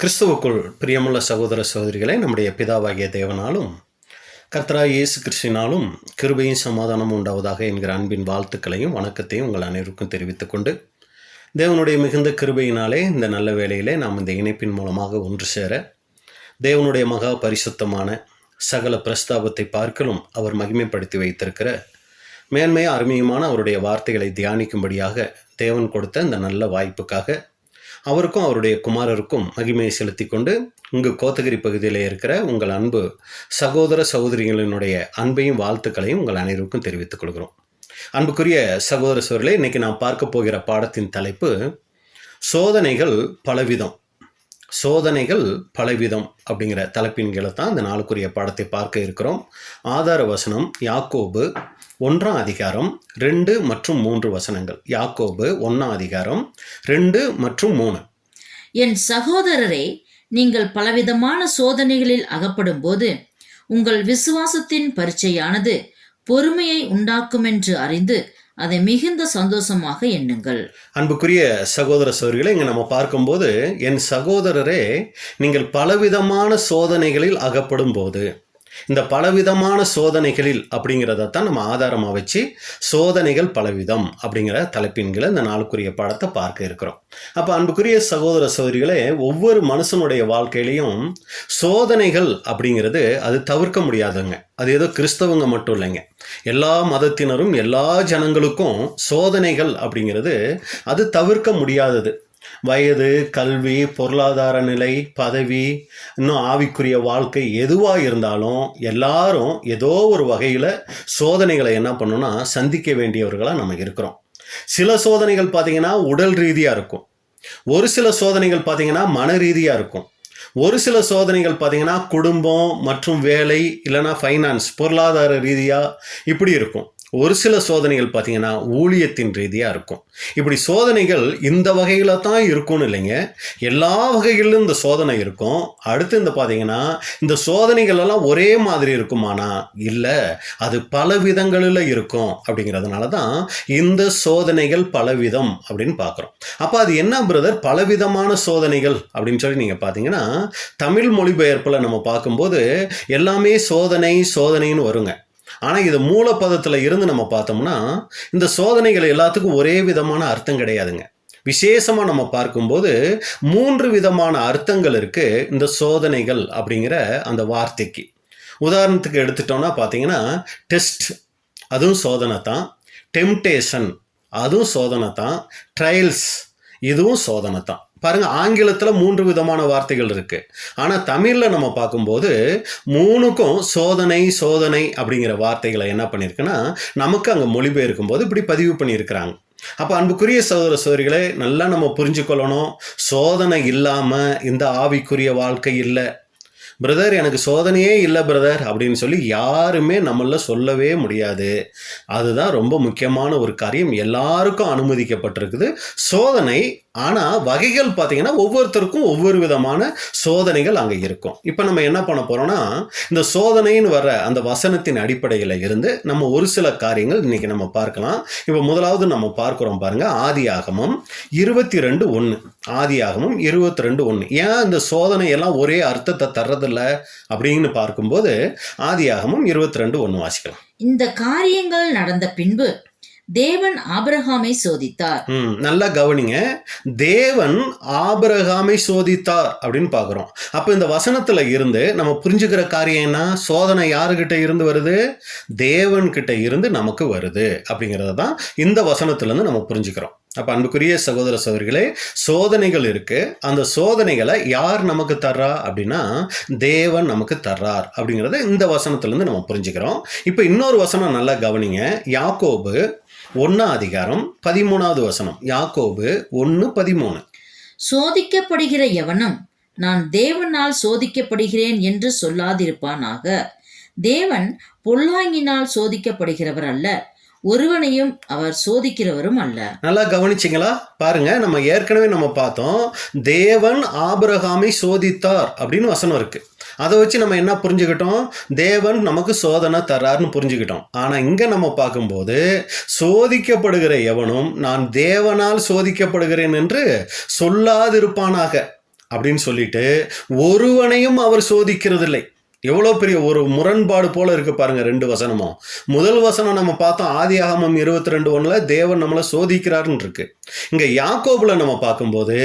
கிறிஸ்துவுக்குள் பிரியமுள்ள சகோதர சகோதரிகளை நம்முடைய பிதாவாகிய தேவனாலும் கர்த்தராகிய இயேசு கிறிஸ்துவினாலும் கிருபையும் சமாதானமும் உண்டாவதாக என்கிற அன்பின் வாழ்த்துக்களையும் வணக்கத்தையும் உங்கள் அனைவருக்கும் தெரிவித்துக் கொண்டு தேவனுடைய மிகுந்த கிருபையினாலே இந்த நல்ல வேளையிலே நாம் இந்த இணைப்பின் மூலமாக ஒன்று சேர தேவனுடைய மகா பரிசுத்தமான சகல பிரஸ்தாபத்தை பார்க்கலும் அவர் மகிமைப்படுத்தி வைத்திருக்கிற மேன்மையாக அருமையுமான அவருடைய வார்த்தைகளை தியானிக்கும்படியாக தேவன் கொடுத்த இந்த நல்ல வாய்ப்புக்காக அவருக்கும் அவருடைய குமாரருக்கும் மகிமையை செலுத்தி கொண்டு இங்கு கோத்தகிரி பகுதியில் இருக்கிற உங்கள் அன்பு சகோதர சகோதரிகளினுடைய அன்பையும் வாழ்த்துக்களையும் உங்கள் அனைவருக்கும் தெரிவித்துக் கொள்கிறோம். அன்புக்குரிய சகோதர சகோதரிகளே, இன்னைக்கு நாம் பார்க்க போகிற பாடத்தின் தலைப்பு சோதனைகள் பலவிதம். சோதனைகள் பலவிதம் அப்படிங்கிற தலைப்பின் கீழே தான் இந்த நாளுக்குரிய பாடத்தை பார்க்க இருக்கிறோம். ஆதார வசனம் யாக்கோபு 1ஆம் அதிகாரம் 2 மற்றும் 3 வசனங்கள். யாக்கோபு 1ஆம் அதிகாரம் 2 மற்றும் 3. என் சகோதரரே, நீங்கள் பலவிதமான சோதனைகளில் அகப்படும் போது உங்கள் விசுவாசத்தின் பரீட்சையானது பொறுமையை உண்டாக்கும் என்று அறிந்து அதை மிகுந்த சந்தோஷமாக எண்ணுங்கள். அன்புக்குரிய சகோதர சகோதரிகளை, இங்கே நம்ம பார்க்கும்போது என் சகோதரரே, நீங்கள் பலவிதமான சோதனைகளில் அகப்படும் போது, இந்த பலவிதமான சோதனைகளில் அப்படிங்கிறதான் நம்ம ஆதாரமாக வச்சு சோதனைகள் பலவிதம் அப்படிங்கிற தலைப்பின் கீழே இந்த நாளுக்குரிய பாடத்தை பார்க்க இருக்கிறோம். அப்போ அன்புக்குரிய சகோதர சகோதரிகளே, ஒவ்வொரு மனுஷனுடைய வாழ்க்கையிலையும் சோதனைகள் அப்படிங்கிறது அது தவிர்க்க முடியாதுங்க. அது ஏதோ கிறிஸ்தவங்க மட்டும் இல்லைங்க, எல்லா மதத்தினரும் எல்லா ஜனங்களுக்கும் சோதனைகள் அப்படிங்கிறது அது தவிர்க்க முடியாதது. வயது, கல்வி, பொருளாதார நிலை, பதவி, இன்னும் ஆவிக்குரிய வாழ்க்கை எதுவாக இருந்தாலும் எல்லாரும் ஏதோ ஒரு வகையில் சோதனைகளை என்ன பண்ணணும்னா சந்திக்க வேண்டியவர்களாக நம்ம இருக்கிறோம். சில சோதனைகள் பார்த்திங்கன்னா உடல் ரீதியாக இருக்கும், ஒரு சில சோதனைகள் பார்த்திங்கன்னா மன ரீதியாக இருக்கும், ஒரு சில சோதனைகள் பார்த்திங்கன்னா குடும்பம் மற்றும் வேலை இல்லைனா ஃபைனான்ஸ் பொருளாதார ரீதியாக இப்படி இருக்கும். ஒரு சில சோதனைகள் பார்த்திங்கன்னா ஊழியத்தின் ரீதியாக இருக்கும். இப்படி சோதனைகள் இந்த வகையில் தான் இருக்கும்னு இல்லைங்க, எல்லா வகைகளிலும் இந்த சோதனை இருக்கும். அடுத்து இந்த பார்த்திங்கன்னா இந்த சோதனைகள் எல்லாம் ஒரே மாதிரி இருக்குமானா இல்லை, அது பல விதங்களில் இருக்கும். அப்படிங்கிறதுனால தான் இந்த சோதனைகள் பலவிதம் அப்படின்னு பார்க்குறோம். அப்போ அது என்ன பிரதர் பலவிதமான சோதனைகள் அப்படின்னு சொல்லி நீங்கள் பார்த்தீங்கன்னா தமிழ் மொழிபெயர்ப்பில் நம்ம பார்க்கும்போது எல்லாமே சோதனை சோதனைன்னு வருங்க. ஆனால் இது மூலப்பதத்தில் இருந்து நம்ம பார்த்தோம்னா இந்த சோதனைகள் எல்லாத்துக்கும் ஒரே விதமான அர்த்தம் கிடையாதுங்க. விசேஷமாக நம்ம பார்க்கும்போது 3 விதமான அர்த்தங்கள் இருக்குது இந்த சோதனைகள் அப்படிங்கிற அந்த வார்த்தைக்கு. உதாரணத்துக்கு எடுத்துட்டோம்னா பார்த்தீங்கன்னா டெஸ்ட், அதுவும் சோதனை தான். டெம்டேஷன், அதுவும் சோதனை தான். ட்ரையல்ஸ், இதுவும் சோதனை தான். பாருங்கள், ஆங்கிலத்தில் 3 விதமான வார்த்தைகள் இருக்குது. ஆனால் தமிழில் நம்ம பார்க்கும்போது 3க்கும் சோதனை சோதனை அப்படிங்கிற வார்த்தைகளை என்ன பண்ணியிருக்குன்னா நமக்கு அங்கே மொழிபெயர்க்கும் போது இப்படி பதிவு பண்ணியிருக்கிறாங்க. அப்போ அன்புக்குரிய சகோதர சகோதரிகளை நல்லா நம்ம புரிஞ்சுக்கொள்ளணும். சோதனை இல்லாமல் இந்த ஆவிக்குரிய வாழ்க்கை இல்லை. பிரதர் எனக்கு சோதனையே இல்லை பிரதர் அப்படின்னு சொல்லி யாருமே நம்மள சொல்லவே முடியாது. அதுதான் ரொம்ப முக்கியமான ஒரு காரியம். எல்லாருக்கும் அனுமதிக்கப்பட்டிருக்குது சோதனை. ஆனால் வகைகள் பார்த்தீங்கன்னா ஒவ்வொருத்தருக்கும் ஒவ்வொரு விதமான சோதனைகள் அங்கே இருக்கும். இப்போ நம்ம என்ன பண்ண போகிறோம்னா இந்த சோதனைன்னு வர அந்த வசனத்தின் அடிப்படையில் இருந்து நம்ம ஒரு சில காரியங்கள் இன்னைக்கு நம்ம பார்க்கலாம். இப்போ முதலாவது நம்ம பார்க்குறோம் பாருங்க, ஆதியாகமம் 22:1. ஆதியாகமம் 22:1. ஏன் இந்த சோதனை எல்லாம் ஒரே அர்த்தத்தை தர்றதில்ல அப்படின்னு பார்க்கும்போது ஆதியாகமம் 22:1 வாசிக்கலாம். இந்த காரியங்கள் நடந்த பின்பு தேவன் ஆபிரகாமை சோதித்தார். நல்லா கவனிங்க, தேவன் ஆபிரகாமை சோதித்தார் அப்படின்னு பார்க்குறோம். அப்போ இந்த வசனத்தில் இருந்து நம்ம புரிஞ்சுக்கிற காரியம் என்ன? சோதனை யாருக்கிட்ட இருந்து வருது? தேவன்கிட்ட இருந்து நமக்கு வருது அப்படிங்கிறத தான் இந்த வசனத்துலேருந்து நம்ம புரிஞ்சுக்கிறோம். அப்போ அன்புக்குரிய சகோதர சகோதரிகளே, சோதனைகள் இருக்குது. அந்த சோதனைகளை யார் நமக்கு தர்றா அப்படின்னா தேவன் நமக்கு தர்றார் அப்படிங்கிறத இந்த வசனத்துலேருந்து நம்ம புரிஞ்சுக்கிறோம். இப்போ இன்னொரு வசனம் நல்லா கவனிங்க, யாக்கோபு 1ஆம் அதிகாரம் 13வது வசனம். யாக்கோபு 1:13. சோதிக்கப்படுகிற எவனும் நான் தேவனால் சோதிக்கப்படுகிறேன் என்று சொல்லாதிருப்பானாக. தேவன் பொல்லாங்கினால் சோதிக்கப்படுகிறவர் அல்ல, ஒருவனையும் அவர் சோதிக்கிறவரும் அல்ல. நல்லா கவனிச்சிங்களா? பாருங்க, நம்ம ஏற்கனவே நம்ம பார்த்தோம் தேவன் ஆபிரகாமை சோதித்தார் அப்படின்னு வசனம் இருக்கு. அதை வச்சு நம்ம என்ன புரிஞ்சுக்கிட்டோம்? தேவன் நமக்கு சோதனை தர்றாருன்னு புரிஞ்சுக்கிட்டோம். ஆனால் இங்கே நம்ம பார்க்கும்போது சோதிக்கப்படுகிற எவனும் நான் தேவனால் சோதிக்கப்படுகிறேன் என்று சொல்லாதிருப்பானாக அப்படின்னு சொல்லிட்டு ஒருவனையும் அவர் சோதிக்கிறதில்லை. எவ்வளோ பெரிய ஒரு முரண்பாடு போல இருக்கு பாருங்க ரெண்டு வசனமும். முதல் வசனம் நம்ம பார்த்தோம், ஆதியாகமம் 22:1 தேவன் நம்மளை சோதிக்கிறாருன்னு இருக்கு. இங்க யாக்கோபுல நம்ம பார்க்கும்போது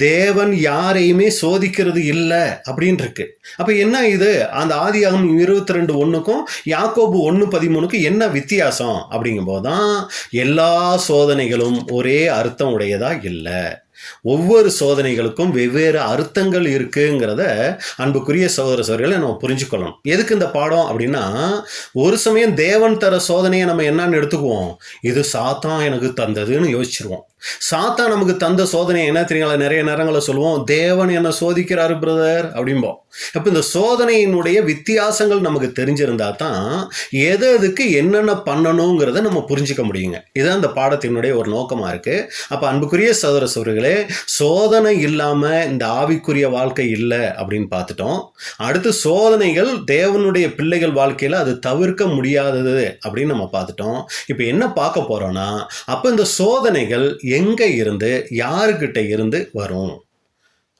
தேவன் யாரையுமே சோதிக்கிறது இல்லை அப்படின்னு இருக்கு. அப்ப என்ன இது, அந்த ஆதியாகமம் 22:1க்கும் யாக்கோபு 1:13க்கும் என்ன வித்தியாசம் அப்படிங்கும் போதுதான் எல்லா சோதனைகளும் ஒரே அர்த்தம் உடையதா இல்லை. ஒவ்வொரு சோதனைகளுக்கும் வெவ்வேறு அர்த்தங்கள் இருக்குங்கிறத அன்புக்குரிய சகோதர சகோதரிகளை நம்ம புரிஞ்சுக்கணும். எதுக்கு இந்த பாடம் அப்படின்னா, ஒரு சமயம் தேவன் தர சோதனையை நம்ம என்னன்னு எடுத்துக்குவோம், இது சாத்தான் எனக்கு தந்ததுன்னு யோசிச்சிருவோம். சாத்தான் நமக்கு தந்த சோதனை என்ன தெரியுங்களா, நிறைய நேரங்களில் சொல்லுவோம், தேவன் என்ன சோதிக்கிறாரு பிரதர் அப்படிம்போம். அப்போ இந்த சோதனையினுடைய வித்தியாசங்கள் நமக்கு தெரிஞ்சிருந்தா தான் எதுக்கு என்னென்ன பண்ணணுங்கிறத நம்ம புரிஞ்சுக்க முடியுங்க. இதுதான் இந்த பாடத்தினுடைய ஒரு நோக்கமாக இருக்குது. அப்போ அன்புக்குரிய சகோதர சகோதரிகளே, சோதனை இல்லாமல் இந்த ஆவிக்குரிய வாழ்க்கை இல்லை அப்படின்னு பார்த்துட்டோம். அடுத்து சோதனைகள் தேவனுடைய பிள்ளைகள் வாழ்க்கையில் அது தவிர்க்க முடியாதது அப்படின்னு நம்ம பார்த்துட்டோம். இப்போ என்ன பார்க்க போகிறோன்னா, அப்போ இந்த சோதனைகள் எங்கே இருந்து யாருக்கிட்ட இருந்து வரும்?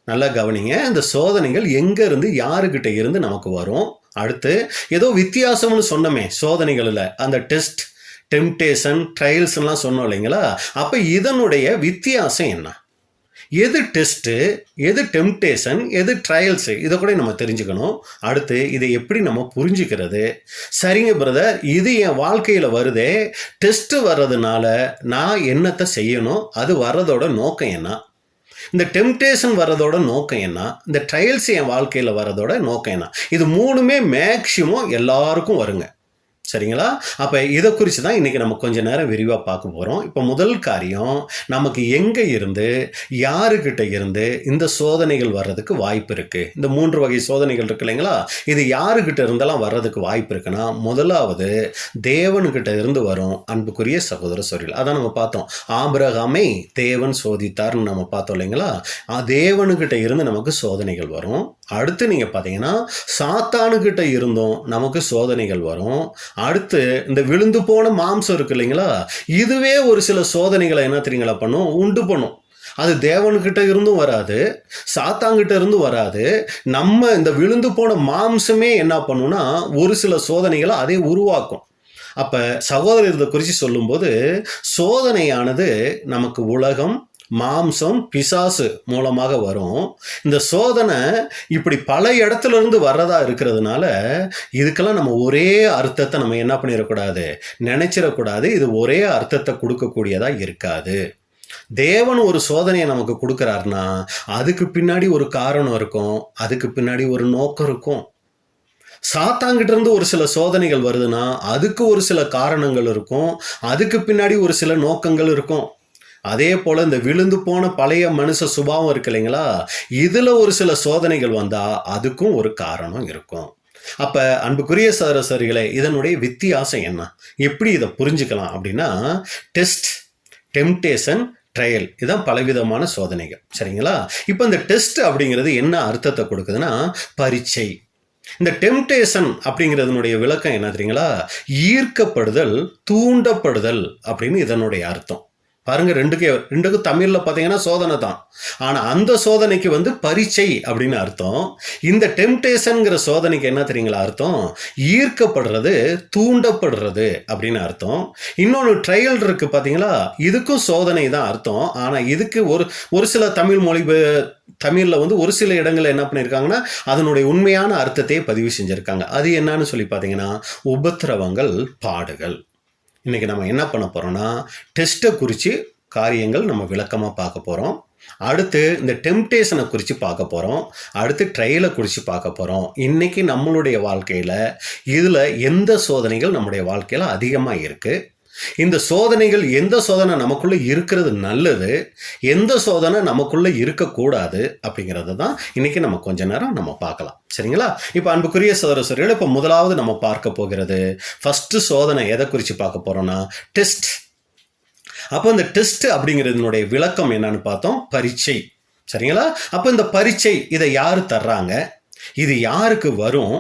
நல்லா கவனிங்க. இந்த சோதனைகள் எங்க இருந்து யாருக்கிட்ட இருந்து நமக்கு வரும்? அடுத்து ஏதோ வித்தியாசம்னு சொன்னோமே சோதனைகளில், அந்த டெஸ்ட், டெம்டேஷன், ட்ரையல்ஸ்லாம் சொன்னோம் இல்லைங்களா? அப்போ இதனுடைய வித்தியாசம் என்ன? எது டெஸ்ட்டு, எது டெம்டேஷன், எது ட்ரையல்ஸு, இதை கூட நம்ம தெரிஞ்சுக்கணும். அடுத்து இதை எப்படி நம்ம புரிஞ்சுக்கிறது? சரிங்க பிரதர், இது என் வாழ்க்கையில் வருதே, டெஸ்ட்டு வர்றதுனால நான் என்னத்தை செய்யணும், அது வர்றதோட நோக்கம் என்ன? இந்த டெம்டேஷன் வர்றதோட நோக்கம் என்ன? இந்த ட்ரையல்ஸ் என் வாழ்க்கையில் வர்றதோட நோக்கம் என்ன? இது மூணுமே மேக்சிமம் எல்லாருக்கும் வருங்க. சரிங்களா? அப்போ இதை குறித்து தான் இன்றைக்கி நம்ம கொஞ்சம் நேரம் விரிவாக பார்க்க போகிறோம். இப்போ முதல் காரியம், நமக்கு எங்கே இருந்து யாருக்கிட்ட இருந்து இந்த சோதனைகள் வர்றதுக்கு வாய்ப்பு இருக்குது? இந்த 3 வகை சோதனைகள் இருக்கு இல்லைங்களா? இது யாருக்கிட்ட இருந்தெல்லாம் வர்றதுக்கு வாய்ப்பு இருக்குன்னா, முதலாவது தேவனுக்கிட்ட இருந்து வரும். அன்புக்குரிய சகோதர சகோதரிகள், அதான் நம்ம பார்த்தோம், ஆபிரகாமை தேவன் சோதித்தார்னு நம்ம பார்த்தோம் இல்லைங்களா? தேவனுக்கிட்ட இருந்து நமக்கு சோதனைகள் வரும். அடுத்து நீங்கள் பார்த்தீங்கன்னா சாத்தானுக்கிட்ட இருந்தும் நமக்கு சோதனைகள் வரும். அடுத்து இந்த விழுந்து போன மாம்சம் இருக்கு இல்லைங்களா, இதுவே ஒரு சில சோதனைகளை என்ன தெரியுங்களா பண்ணும், உண்டு பண்ணும். அது தேவன்கிட்ட இருந்தும் வராது, சாத்தாங்கிட்ட இருந்தும் வராது. நம்ம இந்த விழுந்து போன மாம்சமே என்ன பண்ணுன்னா ஒரு சில சோதனைகளை அதை உருவாக்கும். அப்போ சகோதரத்தை குறித்து சொல்லும்போது, சோதனையானது நமக்கு உலகம், மாம்சம், பிசாசு மூலமாக வரும். இந்த சோதனை இப்படி பல இடத்துல இருந்து வர்றதா இருக்கிறதுனால இதுக்கெல்லாம் நம்ம ஒரே அர்த்தத்தை நம்ம என்ன பண்ணிடக்கூடாது, நினைச்சிடக்கூடாது. இது ஒரே அர்த்தத்தை கொடுக்கக்கூடியதா இருக்காது. தேவன் ஒரு சோதனையை நமக்கு கொடுக்குறாருன்னா அதுக்கு பின்னாடி ஒரு காரணம் இருக்கும், அதுக்கு பின்னாடி ஒரு நோக்கம் இருக்கும். சாத்தாங்கிட்ட இருந்து ஒரு சில சோதனைகள் வருதுன்னா அதுக்கு ஒரு சில காரணங்கள் இருக்கும், அதுக்கு பின்னாடி ஒரு சில நோக்கங்கள் இருக்கும். அதே போல் இந்த விழுந்து போன பழைய மனுஷ சுபாவம் இருக்கு இல்லைங்களா, இதில் ஒரு சில சோதனைகள் வந்தால் அதுக்கும் ஒரு காரணம் இருக்கும். அப்போ அன்புக்குரிய சகோதரர்களே, இதனுடைய வித்தியாசம் என்ன, எப்படி இதை புரிஞ்சுக்கலாம் அப்படின்னா, டெஸ்ட், டெம்டேஷன், ட்ரையல், இதான் பலவிதமான சோதனைகள். சரிங்களா? இப்போ இந்த டெஸ்ட் அப்படிங்கிறது என்ன அர்த்தத்தை கொடுக்குதுன்னா, பரீட்சை. இந்த டெம்டேஷன் அப்படிங்கிறதுனுடைய விளக்கம் என்ன தெரியுங்களா, ஈர்க்கப்படுதல், தூண்டப்படுதல் அப்படின்னு இதனுடைய அர்த்தம். பாருங்க, ரெண்டுக்கும் தமிழில் பார்த்தீங்கன்னா சோதனை தான், ஆனால் அந்த சோதனைக்கு பரீட்சை அப்படின்னு அர்த்தம். இந்த டெம்டேஷன்ங்கிற சோதனைக்கு என்ன தெரியுங்களா அர்த்தம், ஈர்க்கப்படுறது, தூண்டப்படுறது அப்படின்னு அர்த்தம். இன்னொன்று ட்ரையல் இருக்குது பார்த்தீங்களா, இதுக்கும் சோதனை தான் அர்த்தம். ஆனால் இதுக்கு ஒரு சில தமிழில் ஒரு சில இடங்களில் என்ன பண்ணியிருக்காங்கன்னா அதனுடைய உண்மையான அர்த்தத்தையே பதிவு செஞ்சுருக்காங்க. அது என்னன்னு சொல்லி பார்த்தீங்கன்னா, உபத்திரவங்கள், பாடுகள். இன்றைக்கி நம்ம என்ன பண்ண போகிறோம்னா, டெஸ்ட்டை குறித்து காரியங்கள் நம்ம விளக்கமாக பார்க்க போகிறோம். அடுத்து இந்த டெம்டேஷனை குறித்து பார்க்க போகிறோம். அடுத்து ட்ரையலை குறித்து பார்க்க போகிறோம். இன்றைக்கி நம்மளுடைய வாழ்க்கையில் இதில் எந்த சோதனைகள் நம்முடைய வாழ்க்கையில் அதிகமாக இருக்குது, இந்த சோதனைகள் எந்த சோதனை நமக்குள்ளே இருக்கிறது நல்லது, எந்த சோதனை நமக்குள்ளே இருக்கக்கூடாது அப்படிங்கிறது தான் இன்றைக்கி நம்ம கொஞ்ச நேரம் நம்ம பார்க்கலாம். சரிங்களா? இப்போ அன்புக்குரிய சகோதரர்கள், இப்போ முதலாவது நம்ம பார்க்க போகிறது, ஃபஸ்ட்டு சோதனை எதை குறித்து பார்க்க போகிறோன்னா டெஸ்ட். அப்போ இந்த டெஸ்ட் அப்படிங்கிறதுனுடைய விளக்கம் என்னன்னு பார்த்தோம், பரீட்சை. சரிங்களா? அப்போ இந்த பரீட்சை இதை யார் தர்றாங்க, இது யாருக்கு வரும்,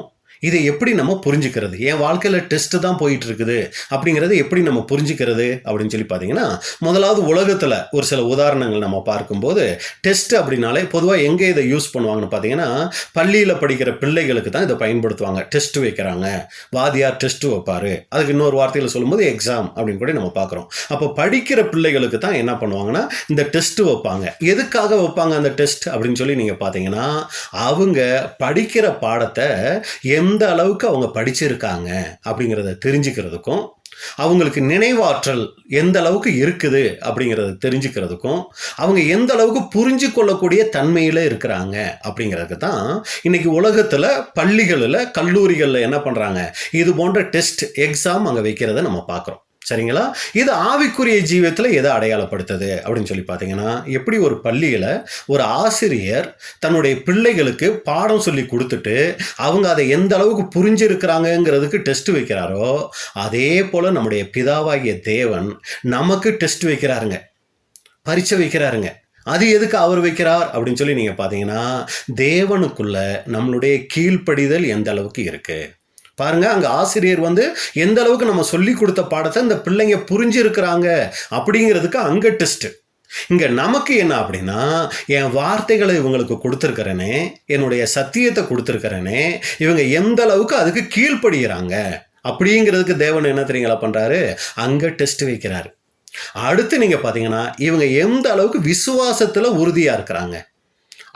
இதை எப்படி நம்ம புரிஞ்சுக்கிறது? என் வாழ்க்கையில் டெஸ்ட் தான் போயிட்டு இருக்குது அப்படிங்கிறது எப்படி நம்ம புரிஞ்சுக்கிறது அப்படின்னு சொல்லி பார்த்தீங்கன்னா, முதலாவது உலகத்தில் ஒரு சில உதாரணங்கள் நம்ம பார்க்கும்போது, டெஸ்ட் அப்படின்னாலே பொதுவாக எங்கே இதை யூஸ் பண்ணுவாங்கன்னு பார்த்தீங்கன்னா, பள்ளியில் படிக்கிற பிள்ளைகளுக்கு தான் இதை பயன்படுத்துவாங்க. டெஸ்ட் வைக்கிறாங்க, வாதியார் டெஸ்ட் வைப்பார், அதுக்கு இன்னொரு வார்த்தையில் சொல்லும்போது எக்ஸாம் அப்படின்னு கூட நம்ம பார்க்குறோம். அப்போ படிக்கிற பிள்ளைகளுக்கு தான் என்ன பண்ணுவாங்கன்னா இந்த டெஸ்ட் வைப்பாங்க. எதுக்காக வைப்பாங்க அந்த டெஸ்ட் அப்படின்னு சொல்லி நீங்கள் பார்த்தீங்கன்னா, அவங்க படிக்கிற பாடத்தை எந்த அளவுக்கு அவங்க படிச்சிருக்காங்க அப்படிங்கிறத தெரிஞ்சுக்கிறதுக்கும், அவங்களுக்கு நினைவாற்றல் எந்த அளவுக்கு இருக்குது அப்படிங்கிறத தெரிஞ்சுக்கிறதுக்கும், அவங்க எந்த அளவுக்கு புரிஞ்சு கொள்ளக்கூடிய தன்மையில் இருக்கிறாங்க அப்படிங்கிறதுக்கு தான் இன்னைக்கு உலகத்தில் பள்ளிகளில் கல்லூரிகளில் என்ன பண்ணுறாங்க, இது போன்ற டெஸ்ட் எக்ஸாம் அங்கே வைக்கிறத நம்ம பார்க்குறோம். சரிங்களா? இது ஆவிக்குரிய ஜீவியத்தில் எதை அடையாளப்படுத்துது அப்படின்னு சொல்லி பார்த்தீங்கன்னா, எப்படி ஒரு பள்ளியில் ஒரு ஆசிரியர் தன்னுடைய பிள்ளைகளுக்கு பாடம் சொல்லி கொடுத்துட்டு அவங்க அதை எந்த அளவுக்கு புரிஞ்சிருக்கிறாங்கங்கிறதுக்கு டெஸ்ட் வைக்கிறாரோ, அதே போல் நம்முடைய பிதாவாகிய தேவன் நமக்கு டெஸ்ட் வைக்கிறாருங்க, பரீட்சை வைக்கிறாருங்க. அது எதுக்கு அவர் வைக்கிறார் அப்படின்னு சொல்லி நீங்கள் பார்த்தீங்கன்னா, தேவனுக்குள்ள நம்மளுடைய கீழ்ப்படிதல் எந்த அளவுக்கு இருக்கு பாருங்க. அங்க ஆசிரியர் எந்த அளவுக்கு நம்ம சொல்லி கொடுத்த பாடத்தை இந்த பிள்ளைங்க புரிஞ்சிருக்கிறாங்க அப்படிங்கிறதுக்கு அங்க டெஸ்ட். இங்க நமக்கு என்ன அப்படின்னா, என் வார்த்தைகளை இவங்களுக்கு கொடுத்துருக்கிறேனே, என்னுடைய சத்தியத்தை கொடுத்துருக்கிறேனே, இவங்க எந்த அளவுக்கு அதுக்கு கீழ்ப்படுகிறாங்க அப்படிங்கிறதுக்கு தேவன் என்ன தெரியுங்களா பண்றாரு, அங்க டெஸ்ட் வைக்கிறாரு. அடுத்து நீங்க பாத்தீங்கன்னா, இவங்க எந்த அளவுக்கு விசுவாசத்துல உறுதியா இருக்கிறாங்க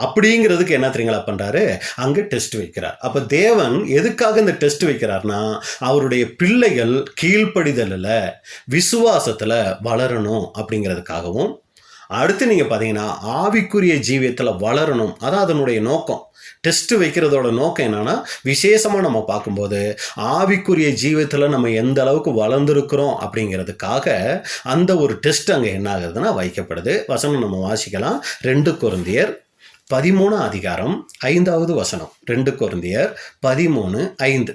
அப்படிங்கிறதுக்கு என்ன தெரியுங்களா பண்றாரு, அங்க டெஸ்ட் வைக்கிறார். அப்ப தேவன் எதுக்காக இந்த டெஸ்ட் வைக்கிறார்னா, அவருடைய பிள்ளைகள் கீழ்ப்படிதல்ல விசுவாசத்துல வளரணும் அப்படிங்கிறதுக்காகவும், அடுத்து நீங்க பாத்தீங்கன்னா ஆவிக்குரிய ஜீவியத்துல வளரணும். அதான் அதனுடைய நோக்கம். டெஸ்ட் வைக்கிறதோட நோக்கம் என்னன்னா, விசேஷமா நம்ம பார்க்கும்போது ஆவிக்குரிய ஜீவியத்துல நம்ம எந்த அளவுக்கு வளர்ந்துருக்கிறோம் அப்படிங்கிறதுக்காக அந்த ஒரு டெஸ்ட் அங்க என்ன ஆகுதுன்னா வைக்கப்படுது. வசனம் நம்ம வாசிக்கலாம். 2 கொரிந்தியர் 13 அதிகாரம் 5வது வசனம். 2 கொரிந்தியர் 13:5.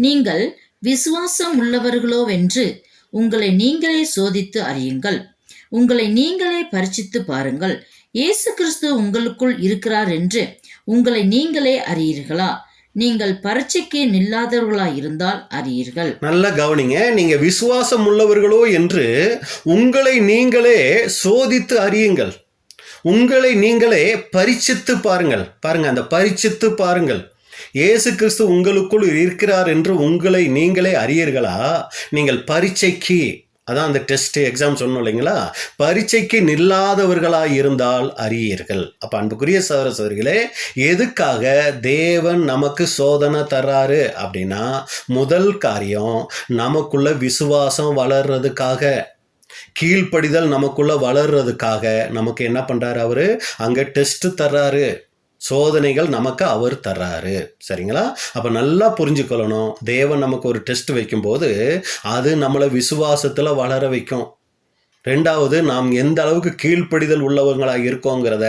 நீங்கள் விசுவாசம் உள்ளவர்களோவென்று உங்களை நீங்களே சோதித்து அறியுங்கள். உங்களை நீங்களே பரிசித்து பாருங்கள். இயேசு கிறிஸ்து உங்களுக்குள் இருக்கிறார் என்று உங்களை நீங்களே அறியீர்களா? நீங்கள் பரீட்சைக்கு நில்லாதவர்களாய் இருந்தால் அறியீர்கள். நல்ல கவனிங்க. நீங்க விசுவாசம் உள்ளவர்களோ என்று உங்களை நீங்களே சோதித்து அறியுங்கள். உங்களை நீங்களே பரிசித்து பாருங்கள். பாருங்க, அந்த பரிசித்து பாருங்கள். இயேசு கிறிஸ்து உங்களுக்குள் இருக்கிறார் என்று உங்களை நீங்களே அறியீர்களா? நீங்கள் பரீட்சைக்கு, அதான் அந்த டெஸ்ட் எக்ஸாம் சொன்னோம் இல்லைங்களா, பரீட்சைக்கு நில்லாதவர்களாய் இருந்தால் அறியீர்கள். அப்ப அன்புக்குரிய சகோதர சகோதரிகளே, எதுக்காக தேவன் நமக்கு சோதனை தர்றாரு அப்படின்னா, முதல் காரியம் நமக்குள்ள விசுவாசம் வளர்றதுக்காக, கீழ்ப்படிதல் நமக்குள்ள வளர்றதுக்காக நமக்கு என்ன பண்றாரு, அவரு அங்க டெஸ்ட் தர்றாரு, சோதனைகள் நமக்கு அவர் தர்றாரு. சரிங்களா? அப்ப நல்லா புரிஞ்சுக்கொள்ளணும், தேவன் நமக்கு ஒரு டெஸ்ட் வைக்கும்போது அது நம்மளை விசுவாசத்துல வளர வைக்கும். ரெண்டாவது, நாம் எந்த அளவுக்கு கீழ்ப்படிதல் உள்ளவங்களாக இருக்கோங்கிறத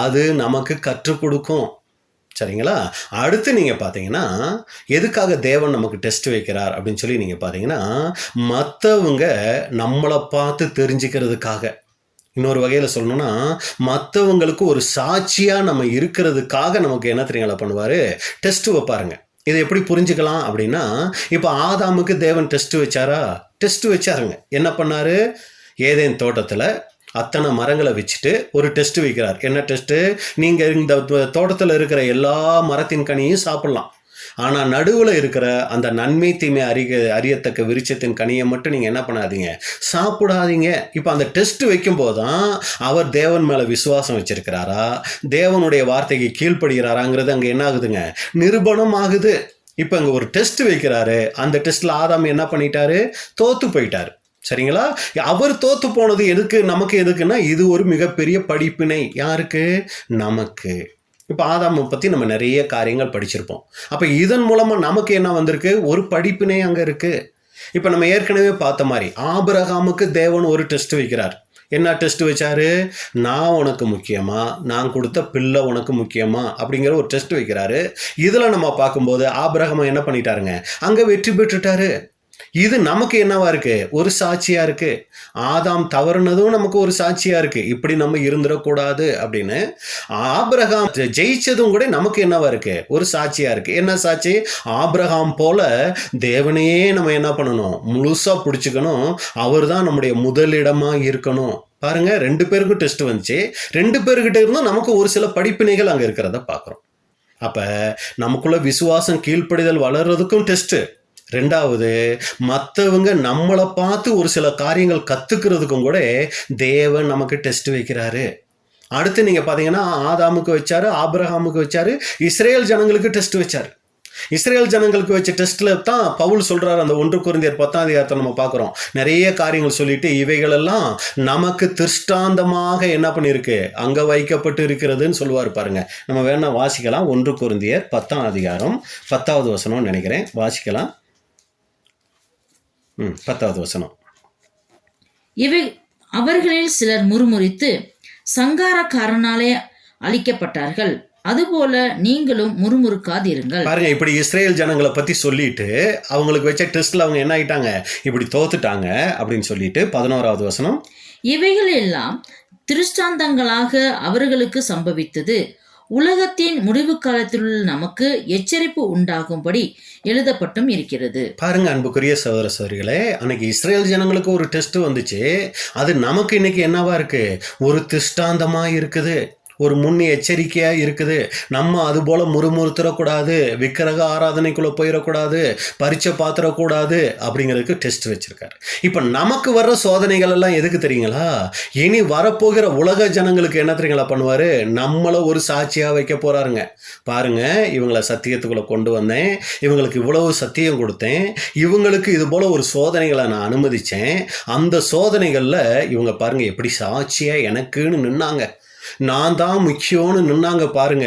அது நமக்கு கற்றுக் கொடுக்கும். சரிங்களா? அடுத்து நீங்க பார்த்தீங்கன்னா, எதுக்காக தேவன் நமக்கு டெஸ்ட் வைக்கிறார் அப்படின்னு சொல்லி நீங்க பார்த்தீங்கன்னா, மற்றவங்க நம்மளை பார்த்து தெரிஞ்சுக்கிறதுக்காக. இன்னொரு வகையில் சொல்லணும்னா, மற்றவங்களுக்கு ஒரு சாட்சியா நம்ம இருக்கிறதுக்காக நமக்கு என்ன தெரியுங்களா பண்ணுவாரு, டெஸ்ட் வைப்பாருங்க. இதை எப்படி புரிஞ்சுக்கலாம் அப்படின்னா, இப்போ ஆதாமுக்கு தேவன் டெஸ்ட் வச்சாரா? டெஸ்ட் வச்சாருங்க. என்ன பண்ணாரு, ஏதேன் தோட்டத்தில் அத்தனை மரங்களை வச்சுட்டு ஒரு டெஸ்ட் வைக்கிறார். என்ன டெஸ்ட்டு, நீங்கள் இந்த தோட்டத்தில் இருக்கிற எல்லா மரத்தின் கனியும் சாப்பிட்லாம், ஆனால் நடுவில் இருக்கிற அந்த நன்மை தீமை அறியத்தக்க விருட்சத்தின் கனியை மட்டும் நீங்கள் என்ன பண்ணாதீங்க, சாப்பிடாதீங்க. இப்போ அந்த டெஸ்ட் வைக்கும்போது தான் அவர் தேவன் மேலே விசுவாசம் வச்சிருக்கிறாரா, தேவனுடைய வார்த்தைக்கு கீழ்ப்படுகிறாராங்கிறது அங்கே என்ன ஆகுதுங்க, நிரூபணம் ஆகுது. இப்போ அங்கே ஒரு டெஸ்ட் வைக்கிறாரு. அந்த டெஸ்ட்டில் ஆதாம் என்ன பண்ணிட்டாரு, தோத்து போயிட்டாரு. சரிங்களா? அவர் தோத்து போனது எதுக்கு, நமக்கு எதுக்குன்னா, இது ஒரு மிகப்பெரிய படிப்பினை. யாருக்கு, நமக்கு. இப்போ ஆதாமை பற்றி நம்ம நிறைய காரியங்கள் படிச்சிருப்போம். அப்போ இதன் மூலமாக நமக்கு என்ன வந்திருக்கு, ஒரு படிப்பினை அங்கே இருக்குது. இப்போ நம்ம ஏற்கனவே பார்த்த மாதிரி ஆபிரகாமுக்கு தேவன் ஒரு டெஸ்ட் வைக்கிறார். என்ன டெஸ்ட் வச்சாரு, நான் உனக்கு முக்கியமா, நான் கொடுத்த பிள்ளை உனக்கு முக்கியமா அப்படிங்கிற ஒரு டெஸ்ட் வைக்கிறாரு. இதில் நம்ம பார்க்கும்போது ஆபிரகாம் என்ன பண்ணிட்டாருங்க, அங்கே வெற்றி பெற்றுட்டாரு. இது நமக்கு என்னவா இருக்கு? ஒரு சாட்சியா இருக்கு. ஆதாம் தவறுனதும் நமக்கு ஒரு சாட்சியா இருக்கு. இப்படி நம்ம இருந்துடக்கூடாது அப்படின்னு. ஆபிரகாம் ஜெயிச்சதும் கூட நமக்கு என்னவா இருக்கு? ஒரு சாட்சியா இருக்கு. என்ன சாட்சி? ஆபிரகாம் போல தேவனையே நம்ம என்ன பண்ணணும்? முழுசா பிடிச்சுக்கணும். அவர் தான் நம்முடைய முதலிடமா இருக்கணும். பாருங்க, 2 பேருக்கும் டெஸ்ட் வந்துச்சு. 2 பேர்கிட்ட இருந்தும் நமக்கு ஒரு சில படிப்பினைகள் அங்க இருக்கிறத பார்க்கிறோம். அப்ப நமக்குள்ள விசுவாசம் கீழ்ப்படிதல் வளர்றதுக்கும் டெஸ்ட். 2வது, மற்றவங்க நம்மளை பார்த்து ஒரு சில காரியங்கள் கத்துக்கிறதுக்கும் கூட தேவன் நமக்கு டெஸ்ட் வைக்கிறாரு. அடுத்து நீங்க பாத்தீங்கன்னா, ஆதாமுக்கு வச்சாரு, ஆபிரகாமுக்கு வச்சாரு, இஸ்ரேல் ஜனங்களுக்கு டெஸ்ட் வச்சாரு. இஸ்ரேல் ஜனங்களுக்கு வச்ச டெஸ்ட்ல தான் பவுல் சொல்றாரு, அந்த 1 கொரிந்தியர் 10ஆம் அதிகாரத்தை நம்ம பார்க்கிறோம். நிறைய காரியங்கள் சொல்லிட்டு இவைகள் எல்லாம் நமக்கு திருஷ்டாந்தமாக என்ன பண்ணிருக்கு, அங்க வைக்கப்பட்டு இருக்கிறதுன்னு சொல்லுவார் பாருங்க. நம்ம வேணா வாசிக்கலாம். 1 கொரிந்தியர் 10ஆம் அதிகாரம் 10வது வசனம் நினைக்கிறேன், வாசிக்கலாம். 10வது வசனம். இவை அவர்களில் சிலர் முறுமுறுத்து சங்காரக்காரனாலே அழிக்கப்பட்டார்கள். அதுபோல நீங்களும் முறுமுறுக்காதிருங்கள். பாருங்க, இப்படி இஸ்ரேல் ஜனங்களை பத்தி சொல்லிட்டு அவங்களுக்கு வச்ச டெஸ்ட்ல அவங்க என்ன ஆயிட்டாங்க, இப்படி தோத்துட்டாங்க அப்படின்னு சொல்லிட்டு 11வது வசனம். இவைகள் எல்லாம் திருஷ்டாந்தங்களாக அவர்களுக்கு சம்பவித்தது. உலகத்தின் முடிவு காலத்தில் நமக்கு எச்சரிப்பு உண்டாகும்படி எழுதப்பட்டும் இருக்கிறது. பாருங்க அன்புக்குரிய சகோதர சகோதரிகளே, அன்னைக்கு இஸ்ரேல் ஜனங்களுக்கு ஒரு டெஸ்ட் வந்துச்சு. அது நமக்கு இன்னைக்கு என்னவா இருக்கு? ஒரு திருஷ்டாந்தமா இருக்குது, ஒரு முன் எச்சரிக்கையா இருக்குது. நம்ம அது போல முறுமுறுத்துறக்கூடாது, விக்கிரக ஆராதனைக்குள்ள போயிடக்கூடாது, பரீட்சை பாத்திரக்கூடாது அப்படிங்கிறதுக்கு டெஸ்ட் வச்சிருக்காரு. இப்ப நமக்கு வர்ற சோதனைகள் எல்லாம் எதுக்கு தெரியுங்களா? இனி வரப்போகிற உலக ஜனங்களுக்கு என்ன தெரியுங்களா பண்ணுவாரு? நம்மள ஒரு சாட்சியா வைக்க போறாருங்க. பாருங்க, இவங்களை சத்தியத்துக்குள்ள கொண்டு வந்தேன், இவங்களுக்கு இவ்வளவு சத்தியம் கொடுத்தேன், இவங்களுக்கு இது போல ஒரு சோதனைகளை நான் அனுமதிச்சேன். அந்த சோதனைகள்ல இவங்க பாருங்க எப்படி சாட்சியா எனக்குன்னு நின்னாங்க, நான் தான் முக்கியம்னு நின்னாங்க பாருங்க.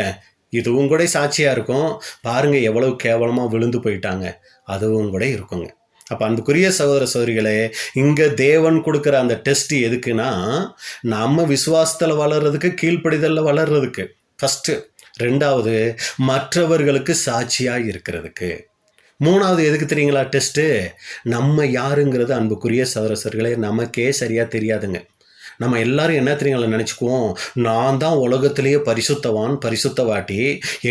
இதுவும் கூட சாட்சியா இருக்கும். பாருங்க எவ்வளவு கேவலமா விழுந்து போயிட்டாங்க, அதுவும் கூட இருக்குங்க. அப்ப அன்புக்குரிய சகோதர சகோதரிகளே, இங்க தேவன் கொடுக்கிற அந்த டெஸ்ட் எதுக்குன்னா, நம்ம விசுவாசத்துல வளர்றதுக்கு, கீழ்ப்படிதல்ல வளர்றதுக்கு ஃபர்ஸ்ட். 2வது, மற்றவர்களுக்கு சாட்சியா இருக்கிறதுக்கு. 3வது எதுக்கு தெரியுங்களா டெஸ்ட்? நம்ம யாருங்கிறது அன்புக்குரிய சகோதர சகோதரிகளே நமக்கே சரியா தெரியாதுங்க. நம்ம எல்லாரும் என்ன தெரியுங்களா நினச்சிக்குவோம், நான் தான் உலகத்திலேயே பரிசுத்தவான், பரிசுத்தவாட்டி,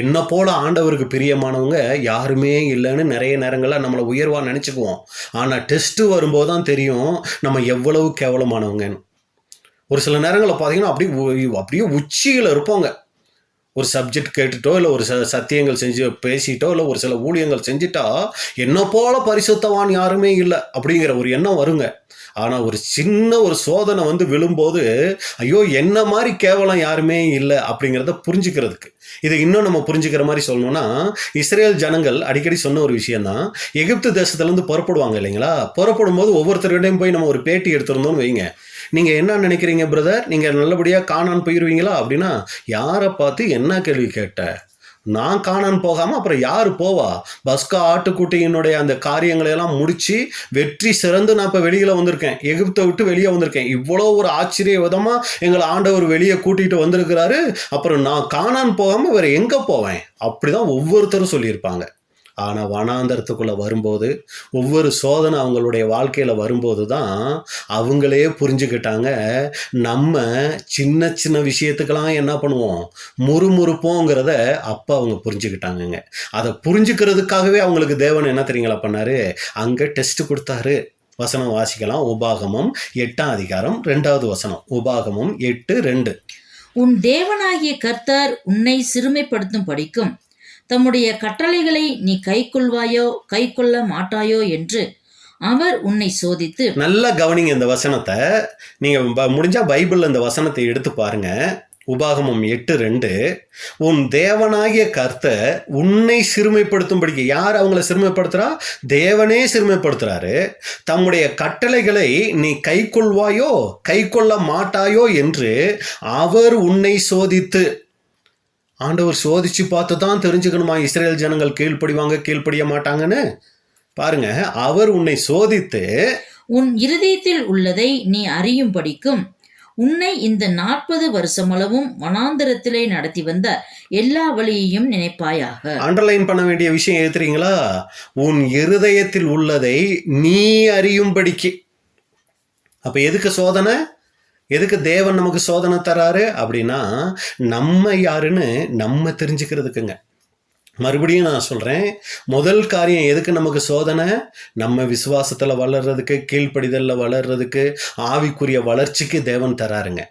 என்னை போல ஆண்டவருக்கு பிரியமானவங்க யாருமே இல்லைன்னு நிறைய நேரங்களில் நம்மளை உயர்வாக நினச்சிக்குவோம். ஆனால் டெஸ்ட்டு வரும்போது தான் தெரியும் நம்ம எவ்வளவு கேவலமானவங்கன்னு. ஒரு சில நேரங்களில் பார்த்தீங்கன்னா அப்படியே உச்சியில் இருப்போங்க. ஒரு சப்ஜெக்ட் கேட்டுட்டோ, இல்லை ஒரு சத்தியங்கள் செஞ்சு பேசிட்டோ, இல்லை ஒரு சில ஊழியங்கள் செஞ்சுட்டா என்னை போல பரிசுத்தவான் யாருமே இல்லை அப்படிங்கிற ஒரு எண்ணம் வருங்க. ஆனால் ஒரு சின்ன ஒரு சோதனை வந்து விழும்போது, ஐயோ என்ன மாதிரி கேவலம் யாருமே இல்லை அப்படிங்கிறத புரிஞ்சுக்கிறதுக்கு. இதை இன்னும் நம்ம புரிஞ்சுக்கிற மாதிரி சொல்லணும்னா, இஸ்ரேல் ஜனங்கள் அடிக்கடி சொன்ன ஒரு விஷயம்தான், எகிப்து தேசத்துலேருந்து புறப்படுவாங்க இல்லைங்களா? புறப்படும் போது ஒவ்வொருத்தருடையும் போய் நம்ம ஒரு பேட்டி எடுத்திருந்தோம்னு வைங்க. நீங்கள் என்ன நினைக்கிறீங்க பிரதர், நீங்கள் நல்லபடியாக காணான் போயிடுவீங்களா அப்படின்னா, யாரை பார்த்து என்ன கேள்வி கேட்ட? நான் காணான் போகாமல் அப்புறம் யார் போவா? பஸ்கா ஆட்டுக்குட்டியினுடைய அந்த காரியங்களையெல்லாம் முடித்து வெற்றி சிறந்து நான் இப்போ வெளியில் வந்திருக்கேன், எகிப்தை விட்டு வெளியே வந்திருக்கேன். இவ்வளோ ஒரு ஆச்சரிய விதமாக எங்களை ஆண்டவர் வெளியே கூட்டிகிட்டு வந்திருக்கிறாரு, அப்புறம் நான் காணான் போகாமல் வேறு எங்கே போவேன்? அப்படி தான் ஒவ்வொருத்தரும் சொல்லியிருப்பாங்க. ஆனால் வனாந்தரத்துக்குள்ளே வரும்போது, ஒவ்வொரு சோதனை அவங்களுடைய வாழ்க்கையில் வரும்போது தான் அவங்களே புரிஞ்சுக்கிட்டாங்க, நம்ம சின்ன சின்ன விஷயத்துக்கெல்லாம் என்ன பண்ணுவோம், முறுமுறுப்போங்கிறத அப்போ அவங்க புரிஞ்சுக்கிட்டாங்கங்க. அதை புரிஞ்சுக்கிறதுக்காகவே அவங்களுக்கு தேவன் என்ன தெரியுங்களா பண்ணாரு, அங்கே டெஸ்ட் கொடுத்தாரு. வசனம் வாசிக்கலாம். உபாகமம் 8ஆம் அதிகாரம் 2வது வசனம். உபாகமம் 8:2. உன் தேவனாகிய கர்த்தர் உன்னை சிறுமைப்படுத்தும் படிக்கும் தம்முடைய கட்டளைகளை நீ கைக்கொள்வாயோ கைக்கொள்ள மாட்டாயோ என்று அவர் உன்னை சோதித்து. நல்லா கவனிங்க இந்த வசனத்தை. நீங்க முடிஞ்சா பைபிள்ல இந்த வசனத்தை எடுத்து பாருங்க. உபாகமம் 8:2. உன் தேவனாகிய கர்த்தர் உன்னை சிறுமைப்படுத்தும்படிக்கு. யார் அவங்களை சிறுமைப்படுத்துறா? தேவனே சிறுமைப்படுத்துறாரு. தம்முடைய கட்டளைகளை நீ கைக்கொள்வாயோ கைக்கொள்ள மாட்டாயோ என்று அவர் உன்னை சோதித்து. ஆண்டவர் சோதிச்சு பார்த்து தான் தெரிஞ்சுக்கணுமா இஸ்ரேல் ஜனங்கள் கீழ்ப்படிவாங்க கீழ்ப்படிய மாட்டாங்கன்னு? பாருங்க, அவர் உன்னை சோதித்து உன் இருதயத்தில் உள்ளதை நீ அறியும் படிக்கும் உன்னை இந்த 40 வருஷமளவும் வனாந்தரத்திலே நடத்தி வந்த எல்லா வழியையும் நினைப்பாயாக. அண்டர்லைன் பண்ண வேண்டிய விஷயம் ஏத்துறீங்களா? உன் இருதயத்தில் உள்ளதை நீ அறியும்படிக்கு. அப்ப எதுக்கு சோதனை? எதுக்கு தேவன் நமக்கு சோதனை தராரு அப்படின்னா, நம்ம யாருன்னு நம்ம தெரிஞ்சுக்கிறதுக்குங்க. மறுபடியும் நான் சொல்றேன், முதல் காரியம் எதுக்கு நமக்கு சோதனை? நம்ம விசுவாசத்துல வளர்றதுக்கு, கீழ்ப்படிதல்ல வளர்றதுக்கு, ஆவிக்குரிய வளர்ச்சிக்கு தேவன் தராருங்க.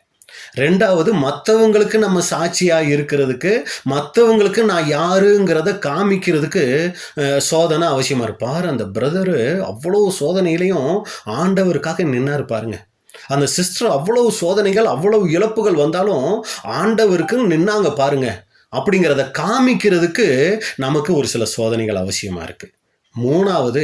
ரெண்டாவது, மற்றவங்களுக்கு நம்ம சாட்சியா இருக்கிறதுக்கு, மற்றவங்களுக்கு நான் யாருங்கிறத காமிக்கிறதுக்கு சோதனை அவசியமா இருப்பார். அந்த பிரதரு அவ்வளோ சோதனையிலையும் ஆண்டவருக்காக நின்னாரு பாருங்க. அந்த சிஸ்டர் அவ்வளவு சோதனைகள், அவ்வளவு இழப்புகள் வந்தாலும் ஆண்டவருக்கு நின்னாங்க பாருங்க. அப்படிங்கிறத காமிக்கிறதுக்கு நமக்கு ஒரு சில சோதனைகள் அவசியமா இருக்கு. மூணாவது,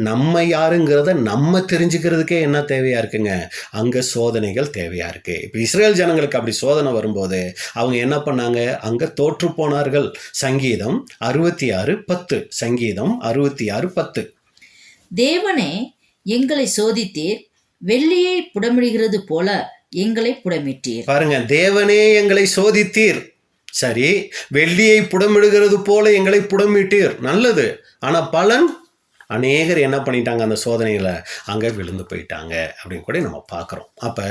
நம்ம யாருங்கிறத நம்ம தெரிஞ்சுக்கிறதுக்கே என்ன தேவையா இருக்குங்க? அங்க சோதனைகள் தேவையா இருக்கு. இப்ப இஸ்ரேல் ஜனங்களுக்கு அப்படி சோதனை வரும்போது அவங்க என்ன பண்ணாங்க? அங்க தோற்று போனார்கள். சங்கீதம் 66:10. சங்கீதம் 66:10. தேவனே, எங்களை சோதித்தீர், வெள்ளியை புடமிடுகிறது போல எங்களை புடமிட்டீர். பாருங்க, தேவனே எங்களை சோதித்தீர். சரி, வெள்ளியை புடமிடுகிறது போல எங்களை புடமிட்டீர், நல்லது. ஆனா பலன், அநேகர் என்ன பண்ணிட்டாங்க? அந்த சோதனையில அங்க விழுந்து போயிட்டாங்க அப்படின்னு கூட நம்ம பார்க்குறோம். அப்ப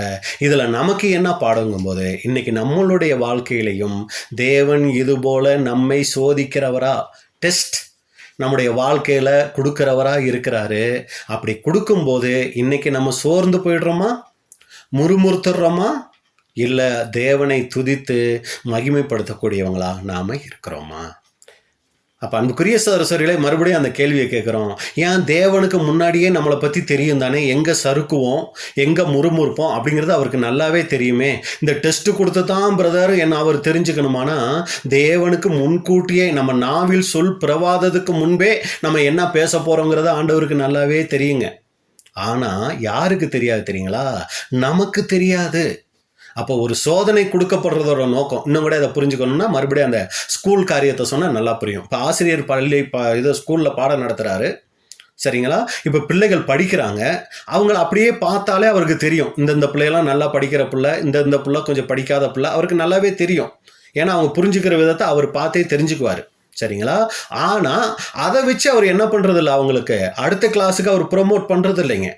இதுல நமக்கு என்ன பாடங்கும் போது, இன்னைக்கு நம்மளுடைய வாழ்க்கையிலையும் தேவன் இது போல நம்மை சோதிக்கிறவரா, டெஸ்ட் நம்முடைய வாழ்க்கையில கொடுக்கிறவரா இருக்கிறாரு. அப்படி கொடுக்கும்போது இன்னைக்கு நம்ம சோர்ந்து போயிடுறோமா, முறுமுறுத்துடுறோமா, இல்லை தேவனை துதித்து மகிமைப்படுத்தக்கூடியவங்களா நாம இருக்கிறோமா? அப்போ அன்புக்குரிய சகோதரர்களே, மறுபடியும் அந்த கேள்வியை கேட்குறோம். ஏன் தேவனுக்கு முன்னாடியே நம்மளை பற்றி தெரியும் தானே, எங்கே சறுக்குவோம், எங்கே முறுமுறுப்போம் அப்படிங்கிறது அவருக்கு நல்லாவே தெரியுமே. இந்த டெஸ்ட்டு கொடுத்து தான் பிரதர் என்ன அவர் தெரிஞ்சுக்கணுமானா, தேவனுக்கு முன்கூட்டியே நம்ம நாவில் சொல் பிறவாததுக்கு முன்பே நம்ம என்ன பேச போகிறோங்கிறத ஆண்டவருக்கு நல்லாவே தெரியுங்க. ஆனால் யாருக்கு தெரியாது தெரியுங்களா? நமக்கு தெரியாது. அப்போ ஒரு சோதனை கொடுக்கப்படுறதோட நோக்கம் இன்னும் கூட அதை புரிஞ்சுக்கணும்னா, மறுபடியும் அந்த ஸ்கூல் காரியத்தை சொன்னால் நல்லா புரியும். இப்போ ஆசிரியர் இது ஸ்கூலில் பாடம் நடத்துகிறாரு, சரிங்களா? இப்போ பிள்ளைகள் படிக்கிறாங்க. அவங்கள அப்படியே பார்த்தாலே அவருக்கு தெரியும், இந்த பிள்ளையெல்லாம் நல்லா படிக்கிற பிள்ளை, இந்த பிள்ளை கொஞ்சம் படிக்காத பிள்ளை, அவருக்கு நல்லாவே தெரியும். ஏன்னா அவங்க புரிஞ்சுக்கிற விதத்தை அவர் பார்த்தே தெரிஞ்சுக்குவார், சரிங்களா? ஆனால் அதை வச்சு அவர் என்ன பண்ணுறது இல்லை, அவங்களுக்கு அடுத்த கிளாஸுக்கு அவர் ப்ரொமோட் பண்ணுறது இல்லைங்க.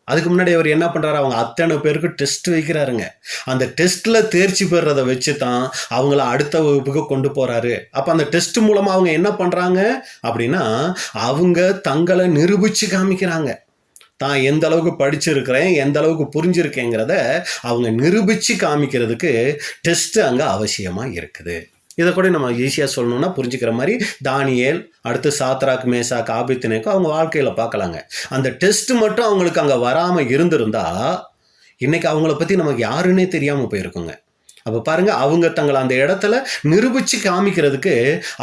அதுக்கு முன்னாடி அவர் என்ன பண்ணுறாரு? அவங்க அத்தனை பேருக்கு டெஸ்ட் வைக்கிறாருங்க. அந்த டெஸ்ட்டில் தேர்ச்சி பெறுறதை வச்சு தான் அவங்கள அடுத்த வகுப்புக்கு கொண்டு போகிறாரு. அப்போ அந்த டெஸ்ட் மூலமாக அவங்க என்ன பண்ணுறாங்க அப்படின்னா, அவங்க தங்களை நிரூபித்து காமிக்கிறாங்க. தான் எந்த அளவுக்கு படிச்சிருக்கிறேன், எந்த அளவுக்கு புரிஞ்சிருக்கேங்கிறத அவங்க நிரூபித்து காமிக்கிறதுக்கு டெஸ்ட்டு அங்கே அவசியமாக இருக்குது. இதை கூட நம்ம ஈஸியாக சொல்லணும்னா புரிஞ்சுக்கிற மாதிரி தானியேல், அடுத்து சாத்ராக், மேசாக், ஆபேத்நேகோ அவங்க வாழ்க்கையில் பார்க்கலாங்க. அந்த டெஸ்ட் மட்டும் அவங்களுக்கு அங்கே வராமல் இருந்திருந்தா இன்னைக்கு அவங்கள பற்றி நமக்கு யாருன்னே தெரியாமல் போயிருக்குங்க. அப்போ பாருங்க, அவங்க தங்களை அந்த இடத்துல நிரூபித்து காமிக்கிறதுக்கு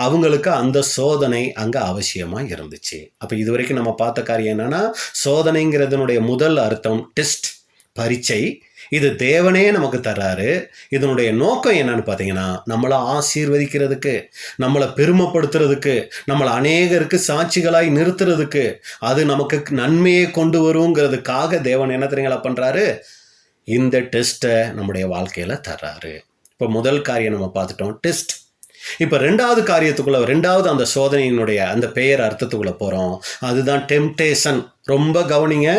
அவங்களுக்கு அந்த சோதனை அங்கே அவசியமாக இருந்துச்சு. அப்போ இது வரைக்கும் நம்ம பார்த்த காரியம் என்னன்னா, சோதனைங்கிறதுனுடைய முதல் அர்த்தம் டெஸ்ட், பரீட்சை. இது தேவனே நமக்கு தர்றாரு. இதனுடைய நோக்கம் என்னன்னு பார்த்தீங்கன்னா, நம்மளை ஆசீர்வதிக்கிறதுக்கு, நம்மளை பெருமைப்படுத்துறதுக்கு, நம்மளை அநேகருக்கு சாட்சிகளாய் நிறுத்துறதுக்கு, அது நமக்கு நன்மையை கொண்டு வருங்கிறதுக்காக தேவன் என்ன தெரியுங்களா பண்ணுறாரு? இந்த டெஸ்ட்டை நம்முடைய வாழ்க்கையில் தர்றாரு. இப்போ முதல் காரியம் நம்ம பார்த்துட்டோம், டெஸ்ட். இப்போ ரெண்டாவது அந்த சோதனையினுடைய அந்த பெயர் அர்த்தத்துக்குள்ளே போகிறோம். அதுதான் டெம்டேஷன். ரொம்ப கவனிங்க,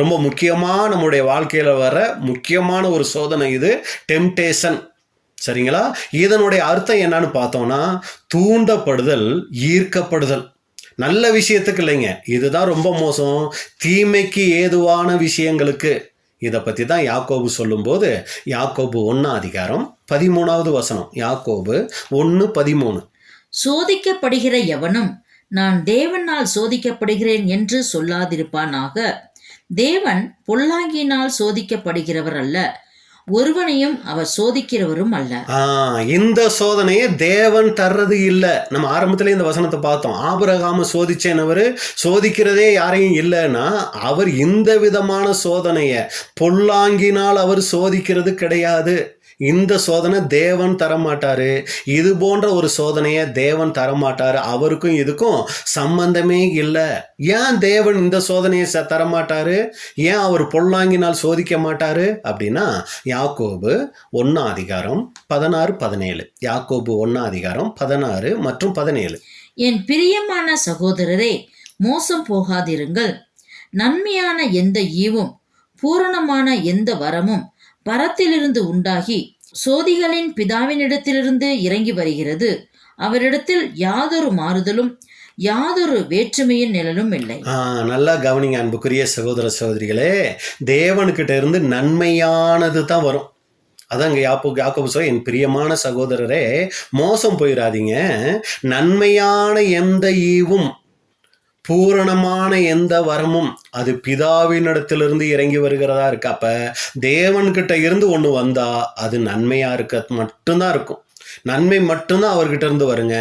ரொம்ப முக்கியமாக நம்முடைய வாழ்க்கையில் வர முக்கியமான ஒரு சோதனை இது, டெம்டேஷன், சரிங்களா? இதனுடைய அர்த்தம் என்னன்னு பார்த்தோம்னா, தூண்டப்படுதல், ஈர்க்கப்படுதல். நல்ல விஷயத்துக்கு இல்லைங்க, இதுதான் ரொம்ப மோசம், தீமைக்கு ஏதுவான விஷயங்களுக்கு. இதை பற்றி தான் யாக்கோபு சொல்லும்போது, யாக்கோபு 1:13, யாக்கோபு 1:13. சோதிக்கப்படுகிற எவனும் நான் தேவனால் சோதிக்கப்படுகிறேன் என்று சொல்லாதிருப்பானாக. தேவன் பொல்லாங்கினால் சோதிக்கப்படுகிறவர் அல்ல, ஒருவனையும் அவர் சோதிக்கிறவரும் அல்ல. இந்த சோதனையை தேவன் தர்றது இல்லை. நம்ம ஆரம்பத்திலே இந்த வசனத்தை பார்த்தோம். ஆபிரகாம சோதிச்சேனவர் சோதிக்கிறதே யாரையும் இல்லைன்னா, அவர் இந்த விதமான சோதனையை பொல்லாங்கினால் அவர் சோதிக்கிறது கிடையாது. இந்த சோதனை தேவன் தரமாட்டாரு. இது போன்ற ஒரு சோதனையை தேவன் தரமாட்டாரு. அவருக்கும் இதுக்கும் சம்பந்தமே இல்லை. ஏன் தேவன் இந்த சோதனையை தரமாட்டாரு? ஏன் அவர் பொல்லாங்கினால் சோதிக்க மாட்டாரு அப்படின்னா, யாக்கோபு 1:16-17. யாக்கோபு 1:16 மற்றும் 17. என் பிரியமான சகோதரரே, மோசம் போகாதிருங்கள். நன்மையான எந்த ஈவும் பூரணமான எந்த வரமும் பரத்திலிருந்து உண்டாகி சோதிகளின் பிதாவினிடத்திலிருந்து இறங்கி வருகிறது. அவரிடத்தில் யாதொரு மாறுதலும் யாதொரு வேற்றுமையின் நிழலும் இல்லை. நல்லா கவனிங்க அன்புக்குரிய சகோதர சகோதரிகளே, தேவனுக்கிட்ட இருந்து நன்மையானது தான் வரும். அதாங்க யாக்கோபு சொல்ல, என் பிரியமான சகோதரரே மோசம் போயிடாதீங்க. நன்மையான எந்த ஈவும் பூரணமான எந்த வரமும் அது பிதாவினிடத்திலிருந்து இறங்கி வருகிறதா இருக்கு. அப்ப தேவன்கிட்ட இருந்து ஒன்று வந்தா அது நன்மையா இருக்க மட்டும்தான் இருக்கும். நன்மை மட்டும்தான் அவர்கிட்ட இருந்து வருங்க.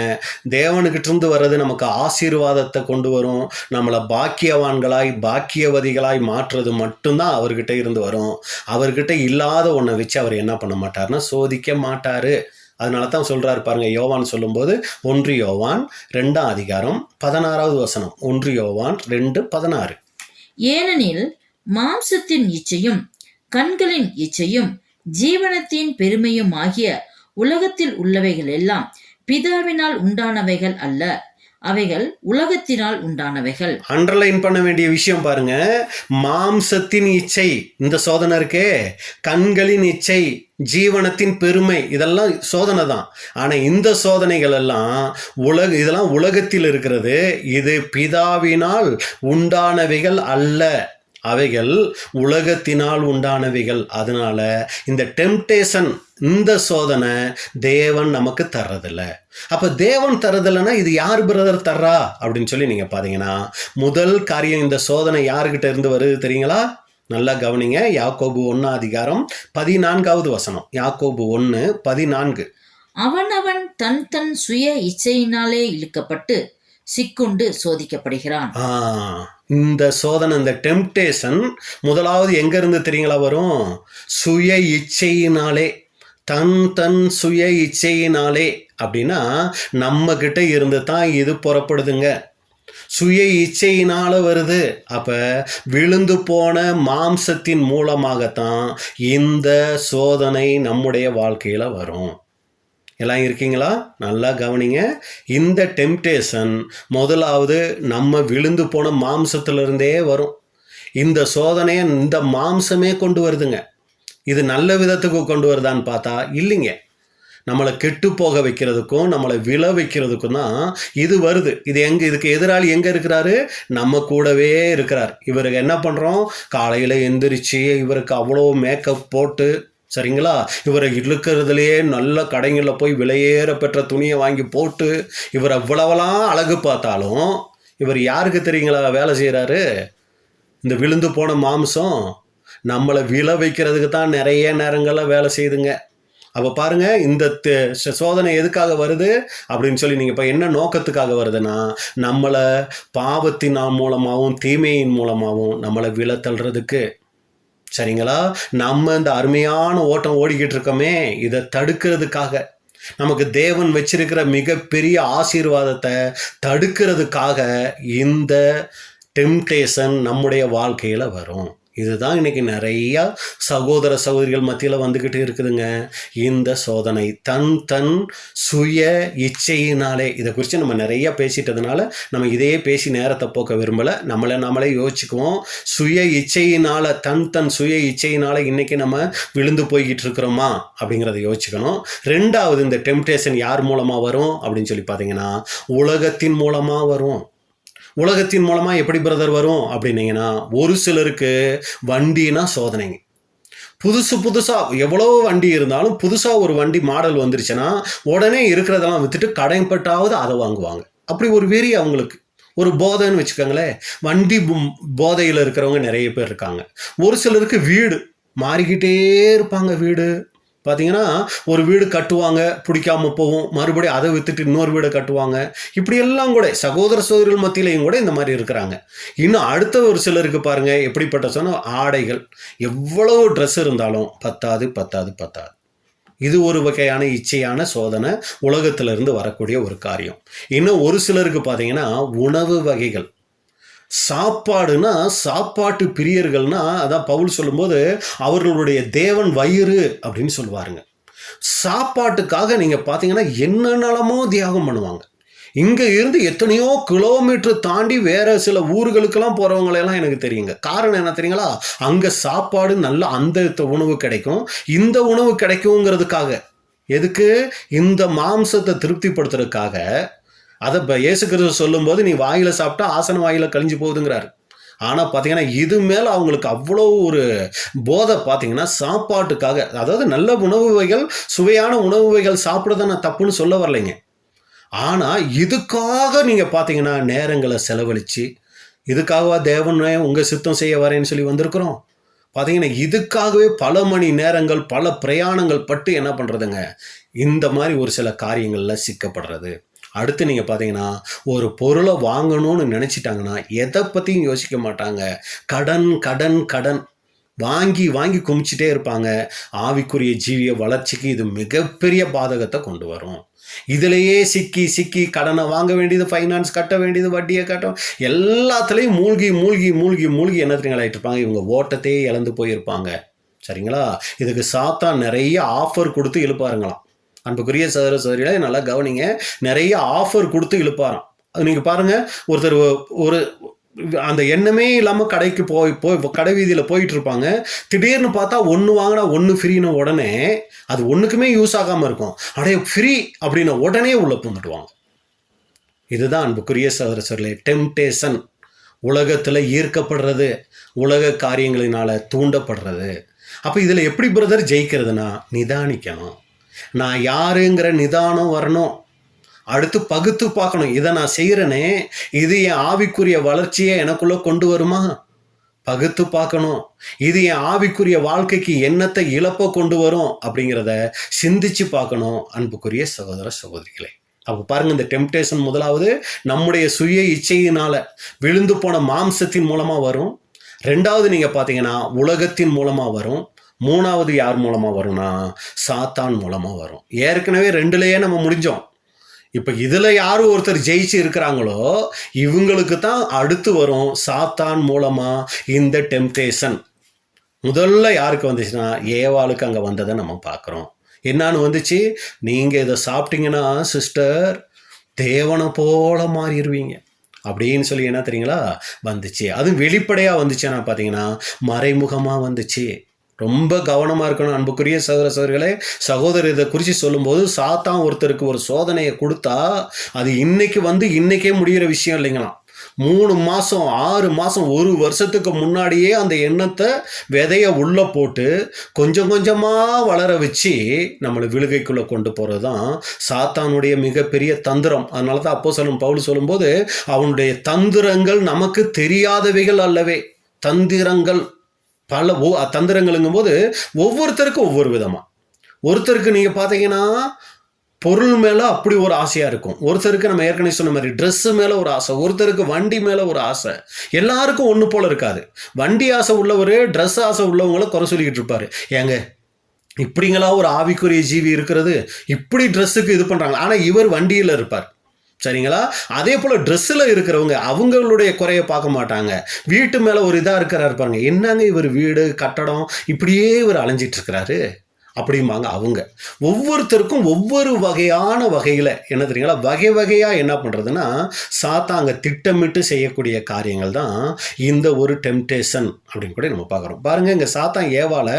தேவனுக்கிட்ட இருந்து வர்றது நமக்கு ஆசீர்வாதத்தை கொண்டு வரும். நம்மளை பாக்கியவான்களாய் பாக்கியவதிகளாய் மாற்றுறது மட்டும்தான் அவர்கிட்ட இருந்து வரும். அவர்கிட்ட இல்லாத ஒன்றை வச்சு அவர் என்ன பண்ண மாட்டார்னா சோதிக்க மாட்டாரு. அதனால தான் சொல்றாரு பாருங்க, யோவான் சொல்லும்போது 1 யோவான் 2:16. 1 யோவான் 2:16. ஏனெனில் மாம்சத்தின் இச்சையும் கண்களின் இச்சையும் ஜீவனத்தின் பெருமையும் ஆகிய உலகத்தில் உள்ளவைகள் எல்லாம் பிதாவினால் உண்டானவைகள் அல்ல, அவைகள் உலகத்தினால் உண்டானவைகள். அண்டர்லைன் பண்ண வேண்டிய விஷயம் பாருங்க, மாம்சத்தின் இச்சை இந்த சோதனை இருக்கே, கண்களின் இச்சை, ஜீவனத்தின் பெருமை, இதெல்லாம் சோதனை தான். ஆனா இந்த சோதனைகள் எல்லாம் இதெல்லாம் உலகத்தில் இருக்கிறது. இது பிதாவினால் உண்டானவைகள் அல்ல, அவைகள் உலகத்தினால் உண்டானவைகள். அதனால இந்த டெம்டேஷன், இந்த சோதனை தேவன் நமக்கு தர்றதில்ல. அப்ப தேவன் தர்றதில்லைன்னா இது யார் பிரதர் தர்றா அப்படின்னு சொல்லி நீங்க பாத்தீங்கன்னா, முதல் காரியம் இந்த சோதனை யாருக்கிட்ட இருந்து வருது தெரியுங்களா? நல்லா கவனிங்க. யாக்கோபு 1:14. யாக்கோபு 1:14. அவனவன் தன் தன் சுய இச்சையினாலே இழுக்கப்பட்டு சிக்குண்டு சோதிக்கப்படுகிறான். இந்த சோதனை, இந்த டெம்டேஷன் முதலாவது எங்க இருந்து தெரியுங்களா வரும்? சுய இச்சையினாலே, தன் சுய இச்சையினாலே. அப்படின்னா நம்ம கிட்ட இருந்து தான் இது புறப்படுதுங்க. சுய இச்சையினால வருது. அப்ப விழுந்து போன மாம்சத்தின் மூலமாகத்தான் இந்த சோதனை நம்முடைய வாழ்க்கையில வரும். எல்லாம் இருக்கீங்களா? நல்லா கவனிங்க. இந்த டெம்டேஷன் முதலாவது நம்ம விழுந்து போன மாம்சத்திலிருந்தே வரும். இந்த சோதனையை இந்த மாம்சமே கொண்டு வருதுங்க. இது நல்ல விதத்துக்கு கொண்டு வருதான்னு பார்த்தா இல்லைங்க. நம்மளை கெட்டு போக வைக்கிறதுக்கும் நம்மளை விழ வைக்கிறதுக்கும் தான் இது வருது. இதுக்கு எதிராளி எங்க இருக்கிறாரு? நம்ம கூடவே இருக்கிறார். இவருக்கு என்ன பண்றோம்? காலையில எந்திரிச்சு இவருக்கு அவ்வளோ மேக்கப் போட்டு, சரிங்களா, இவரை இழுக்கிறதுலையே நல்ல கடைகளில் போய் விலையேற பெற்ற துணியை வாங்கி போட்டு இவர் அவ்வளவெல்லாம் அழகு பார்த்தாலும் இவர் யாருக்கு தெரியுங்களா வேலை செய்கிறாரு? இந்த விழுந்து போன மாம்சம் நம்மளை விழ வைக்கிறதுக்கு தான் நிறைய நேரங்களில் வேலை செய்யுதுங்க. அப்போ பாருங்க, இந்த சோதனை எதுக்காக வருது அப்படின்னு சொல்லி நீங்கள் இப்போ என்ன நோக்கத்துக்காக வருதுன்னா, நம்மளை பாவத்தின் மூலமாகவும் தீமையின் மூலமாகவும் நம்மளை விழ தள்ளுறதுக்கு. சரிங்களா? நம்ம இந்த அருமையான ஓட்டம் ஓடிக்கிட்டு இருக்கோமே, இதை தடுக்கிறதுக்காக, நமக்கு தேவன் வச்சிருக்கிற மிகப்பெரிய ஆசீர்வாதத்தை தடுக்கிறதுக்காக இந்த டெம்டேஷன் நம்முடைய வாழ்க்கையில் வரும். இதுதான் இன்னைக்கு நிறைய சகோதர சகோதரிகள் மத்தியில் வந்துக்கிட்டு இருக்குதுங்க. இந்த சோதனை தன் சுய இச்சையினாலே. இதை குறித்து நம்ம நிறைய பேசிட்டதுனால நம்ம இதையே பேசி நேரத்தை போக்க விரும்பலை. நம்மளே யோசிச்சுக்குவோம். சுய இச்சையினால, தன் சுய இச்சையினால இன்னைக்கு நம்ம விழுந்து போய்கிட்டு இருக்கிறோமா அப்படிங்கிறத யோசிச்சுக்கணும். ரெண்டாவது, இந்த டெம்டேஷன் யார் மூலமாக வரும் அப்படின்னு சொல்லி பார்த்தீங்கன்னா, உலகத்தின் மூலமாக வரும். உலகத்தின் மூலமாக எப்படி பிரதர் வரும் அப்படின்னீங்கன்னா, ஒரு சிலருக்கு வண்டினா சோதனைங்க. புதுசாக எவ்வளோ வண்டி இருந்தாலும் புதுசாக ஒரு வண்டி மாடல் வந்துருச்சுன்னா உடனே இருக்கிறதெல்லாம் விற்றுட்டு கடைப்பட்டாவது அதை வாங்குவாங்க. அப்படி ஒரு வெறி அவங்களுக்கு, ஒரு போதைன்னு வச்சுக்கோங்களேன். வண்டி போதையில் இருக்கிறவங்க நிறைய பேர் இருக்காங்க. ஒரு சிலருக்கு வீடு மாறிக்கிட்டே இருப்பாங்க. வீடு பார்த்தீங்கன்னா, ஒரு வீடு கட்டுவாங்க, பிடிக்காம போகும், மறுபடியும் அதை விற்றுட்டு இன்னொரு வீடை கட்டுவாங்க. இப்படியெல்லாம் கூட சகோதர சகோதரிகள் மத்தியிலையும் கூட இந்த மாதிரி இருக்கிறாங்க. இன்னும் அடுத்த ஒரு சிலருக்கு பாருங்கள், எப்படிப்பட்ட சொன்னால் ஆடைகள், எவ்வளோ ட்ரெஸ் இருந்தாலும் பத்தாது. இது ஒரு வகையான இச்சையான சோதனை, உலகத்திலிருந்து வரக்கூடிய ஒரு காரியம். இன்னும் ஒரு சிலருக்கு பார்த்தீங்கன்னா உணவு வகைகள், சாப்பாடுனா சாப்பாட்டு பிரியர்கள்னா, அதான் பவுல் சொல்லும்போது அவர்களுடைய தேவன் வயிறு அப்படின்னு சொல்லுவாருங்க. சாப்பாட்டுக்காக நீங்க பார்த்தீங்கன்னா என்னென்னலாமோ தியாகம் பண்ணுவாங்க. இங்க இருந்து எத்தனையோ கிலோமீட்டர் தாண்டி வேற சில ஊர்களுக்கெல்லாம் போறவங்களெல்லாம் எனக்கு தெரியுங்க. காரணம் என்ன தெரியுங்களா? அங்க சாப்பாடு நல்ல அந்த உணவு கிடைக்கும், இந்த உணவு கிடைக்குங்கிறதுக்காக. எதுக்கு? இந்த மாம்சத்தை திருப்திப்படுத்துறதுக்காக. அதை இயேசு கிறிஸ்து சொல்லும்போது நீ வாயில சாப்பிட்டா ஆசன வாயில கழிஞ்சு போகுதுங்கிறாரு. ஆனா பாத்தீங்கன்னா இது மேல அவங்களுக்கு அவ்வளோ ஒரு போதை. பாத்தீங்கன்னா சாப்பாட்டுக்காக, அதாவது நல்ல உணவு வகைகள், சுவையான உணவு வகைகள் சாப்பிடுறத நான் தப்புன்னு சொல்ல வரலைங்க. ஆனா இதுக்காக நீங்க பாத்தீங்கன்னா நேரங்களை செலவழிச்சு, இதுக்காகவா தேவனே உங்க சித்தம் செய்ய வரேன்னு சொல்லி வந்திருக்கிறோம். பாத்தீங்கன்னா இதுக்காகவே பல மணி நேரங்கள், பல பிரயாணங்கள் பட்டு என்ன பண்றதுங்க, இந்த மாதிரி ஒரு சில காரியங்கள்ல சிக்கப்படுறது. அடுத்து நீங்க பாத்தீங்கன்னா ஒரு பொருளை வாங்கணும்னு நினைச்சிட்டாங்கன்னா எதை பத்தியும் யோசிக்க மாட்டாங்க. கடன் கடன் கடன் வாங்கி வாங்கி குமிச்சிட்டே இருப்பாங்க. ஆவிக்குரிய ஜீவிய வளர்ச்சிக்கு இது மிகப்பெரிய பாதகத்தை கொண்டு வரும். இதுலயே சிக்கி சிக்கி கடனை வாங்க வேண்டியது, ஃபைனான்ஸ் கட்ட வேண்டியது, வட்டியை கட்டும், எல்லாத்துலேயும் மூழ்கி மூழ்கி மூழ்கி மூழ்கி என்ன தெரியுங்களாயிட்டு இருப்பாங்க. இவங்க ஓட்டத்தையே இழந்து போயிருப்பாங்க. சரிங்களா? இதுக்கு சாத்தான் நிறைய ஆஃபர் கொடுத்து இழுப்பாருங்களாம். அன்புக்குரிய சகோதர சகோதரிகளே நல்லா கவனிங்க. நிறைய ஆஃபர் கொடுத்து இழுப்பாராம். அது நீங்கள் பாருங்க, ஒருத்தர் ஒரு அந்த எண்ணமே இல்லாமல் கடைக்கு போய் கடை வீதியில் போயிட்டு இருப்பாங்க. திடீர்னு பார்த்தா ஒன்று வாங்கினா ஒன்று ஃப்ரீன்னு உடனே அது ஒன்றுக்குமே யூஸ் ஆகாமல் இருக்கும். அடைய ஃப்ரீ அப்படின்னா உடனே உள்ள பூந்துட்டுவாங்க. இதுதான் அன்புக்குரிய சகோதர சகோதரிகளே டெம்டேஷன். உலகத்தில் ஈர்க்கப்படுறது, உலக காரியங்களினால தூண்டப்படுறது. அப்போ இதில் எப்படி பிரதர் ஜெயிக்கிறதுனா, நிதானிக்கணும். நான் யாருங்கிற நிதானம் வரணும். அடுத்து பகுத்து பார்க்கணும். இதை நான் செய்கிறேனே, இது என் ஆவிக்குரிய வளர்ச்சியை எனக்குள்ள கொண்டு வருமா? பகுத்து பார்க்கணும். இது என் ஆவிக்குரிய வாழ்க்கைக்கு என்னத்தை இழப்ப கொண்டு வரும் அப்படிங்கிறத சிந்திச்சு பார்க்கணும். அன்புக்குரிய சகோதர சகோதரிகளே, அப்போ பாருங்க, இந்த டெம்டேஷன் முதலாவது நம்முடைய சுய இச்சையினால விழுந்து போன மாம்சத்தின் மூலமா வரும். ரெண்டாவது நீங்க பார்த்தீங்கன்னா உலகத்தின் மூலமா வரும். மூணாவது யார் மூலமா வரும்னா சாத்தான் மூலமா வரும். ஏற்கனவே ரெண்டுலயே நம்ம முடிஞ்சோம். இப்ப இதுல யாரு ஒருத்தர் ஜெயிச்சு இருக்கிறாங்களோ இவங்களுக்கு தான் அடுத்து வரும் சாத்தான் மூலமா இந்த டெம்டேஷன். முதல்ல யாருக்கு வந்துச்சுன்னா ஏவாளுக்கு அங்க வந்ததை நம்ம பார்க்கிறோம். என்னான்னு வந்துச்சு? நீங்க இதை சாப்பிட்டீங்கன்னா சிஸ்டர் தேவனை போல மாறிடுவீங்க அப்படின்னு சொல்லி என்ன தெரியுங்களா வந்துச்சு. அதுவும் வெளிப்படையா வந்துச்சுன்னா பார்த்தீங்கன்னா மறைமுகமா வந்துச்சு. ரொம்ப கவனமாக இருக்கணும் அன்புக்குரிய சகோதர சகோதரிகளே. சகோதரர் இதை குறித்து சொல்லும்போது சாத்தான் ஒருத்தருக்கு ஒரு சோதனையை கொடுத்தா அது இன்னைக்கு வந்து இன்னைக்கே முடிகிற விஷயம் இல்லைங்களாம். 3 மாதம் 6 மாதம் 1 வருஷத்துக்கு முன்னாடியே அந்த எண்ணத்தை விதைய உள்ளே போட்டு கொஞ்சம் கொஞ்சமாக வளர வச்சு நம்மளை விழுகைக்குள்ளே கொண்டு போகிறது தான் சாத்தானுடைய மிகப்பெரிய தந்திரம். அதனால தான் அப்போஸ்தலன் பவுல் சொல்லும்போது அவனுடைய தந்திரங்கள் நமக்கு தெரியாதவைகள் அல்லவே. தந்திரங்கள் பல தந்திரங்களுங்கும் போது ஒவ்வொருத்தருக்கும் ஒவ்வொரு விதமா. ஒருத்தருக்கு நீங்க பாத்தீங்கன்னா பொருள் மேல அப்படி ஒரு ஆசையா இருக்கும். ஒருத்தருக்கு நம்ம ஏற்கனவே சொன்ன மாதிரி ட்ரெஸ் மேல ஒரு ஆசை, ஒருத்தருக்கு வண்டி மேல ஒரு ஆசை. எல்லாருக்கும் ஒண்ணு போல இருக்காது. வண்டி ஆசை உள்ளவர் ட்ரெஸ் ஆசை உள்ளவங்களை குறை சொல்லிக்கிட்டு இருப்பாரு. ஏங்க இப்படிங்களா ஒரு ஆவிக்குரிய ஜீவி இருக்கிறது, இப்படி ட்ரெஸ்ஸுக்கு இது பண்றாங்க. ஆனா இவர் வண்டியில இருப்பார். சரிங்களா? அதே போல ட்ரெஸ்ஸில் இருக்கிறவங்க அவங்களுடைய குறைய பார்க்க மாட்டாங்க. வீட்டு மேலே ஒரு இதாக இருக்கிறாரு பாருங்க, என்னங்க இவர் வீடு கட்டடம் இப்படியே இவர் அலைஞ்சிட்டு இருக்கிறாரு அப்படிம்பாங்க அவங்க. ஒவ்வொருத்தருக்கும் ஒவ்வொரு வகையான வகையில் என்ன தெரியுங்களா, வகை வகையாக என்ன பண்ணுறதுன்னா சாத்தாங்க திட்டமிட்டு செய்யக்கூடிய காரியங்கள் தான் இந்த ஒரு டெம்டேஷன் அப்படின்னு கூட நம்ம பார்க்குறோம். பாருங்கள், இங்கே சாத்தான் ஏவாளை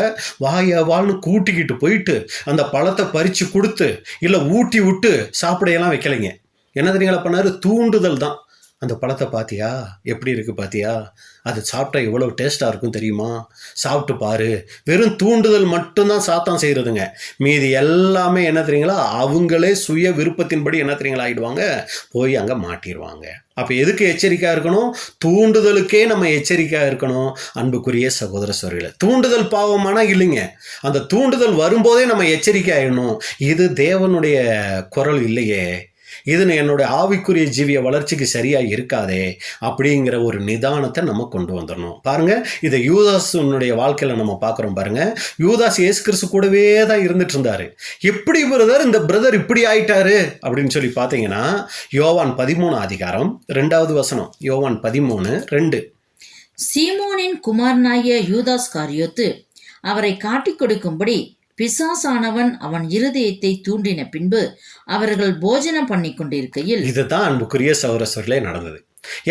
ஏவாள்னு கூட்டிக்கிட்டு போயிட்டு அந்த பழத்தை பறித்து கொடுத்து இல்லை ஊட்டி விட்டு சாப்பிடையெல்லாம் வைக்கலைங்க. என்ன தெரியுங்களா பண்ணாரு? தூண்டுதல் தான். அந்த பழத்தை பார்த்தியா எப்படி இருக்குது பார்த்தியா, அது சாப்பிட்டா எவ்வளோ டேஸ்ட்டாக இருக்கும் தெரியுமா, சாப்பிட்டு பாரு. வெறும் தூண்டுதல் மட்டும்தான் சாத்தான் செய்கிறதுங்க. மீதி எல்லாமே என்ன தெரியுங்களா அவங்களே சுய விருப்பத்தின்படி என்ன தெரியுங்களா ஆகிடுவாங்க, போய் அங்கே மாட்டிடுவாங்க. அப்போ எதுக்கு எச்சரிக்கையாக இருக்கணும்? தூண்டுதலுக்கே நம்ம எச்சரிக்கையாக இருக்கணும் அன்புக்குரிய சகோதர சகோதரிகளே. தூண்டுதல் பாவமானா இல்லைங்க, அந்த தூண்டுதல் வரும்போதே நம்ம எச்சரிக்கை ஆகிடணும். இது தேவனுடைய குரல் இல்லையே, இது என்னுடைய ஆவிக்குரிய ஜீவிய வளர்ச்சிக்கு சரியா இருக்காதே அப்படிங்கிற ஒரு நிதானத்தை நம்ம கொண்டு வந்துடணும். பாருங்க, இதை யூதாஸுடைய வாழ்க்கையில நம்ம பார்க்குறோம். பாருங்க, யூதாஸ் இயேசு கிறிஸ்து கூடவே தான் இருந்துட்டு இருந்தாரு. எப்படி இந்த பிரதர் இப்படி ஆயிட்டாரு அப்படின்னு சொல்லி பார்த்தீங்கன்னா, யோவான் 13 அதிகாரம் 2வது வசனம். யோவான் 13:2. சீமோனின் குமாரனாகிய யூதாஸ் காரியோத்து அவரை காட்டிக் கொடுக்கும்படி பிசாசானவன் அவன் இருதயத்தை தூண்டின பின்பு அவர்கள் போஜனம் பண்ணி கொண்டிருக்கையில். இதுதான் அன்புக்குரிய சகோதரர்களே நடந்தது.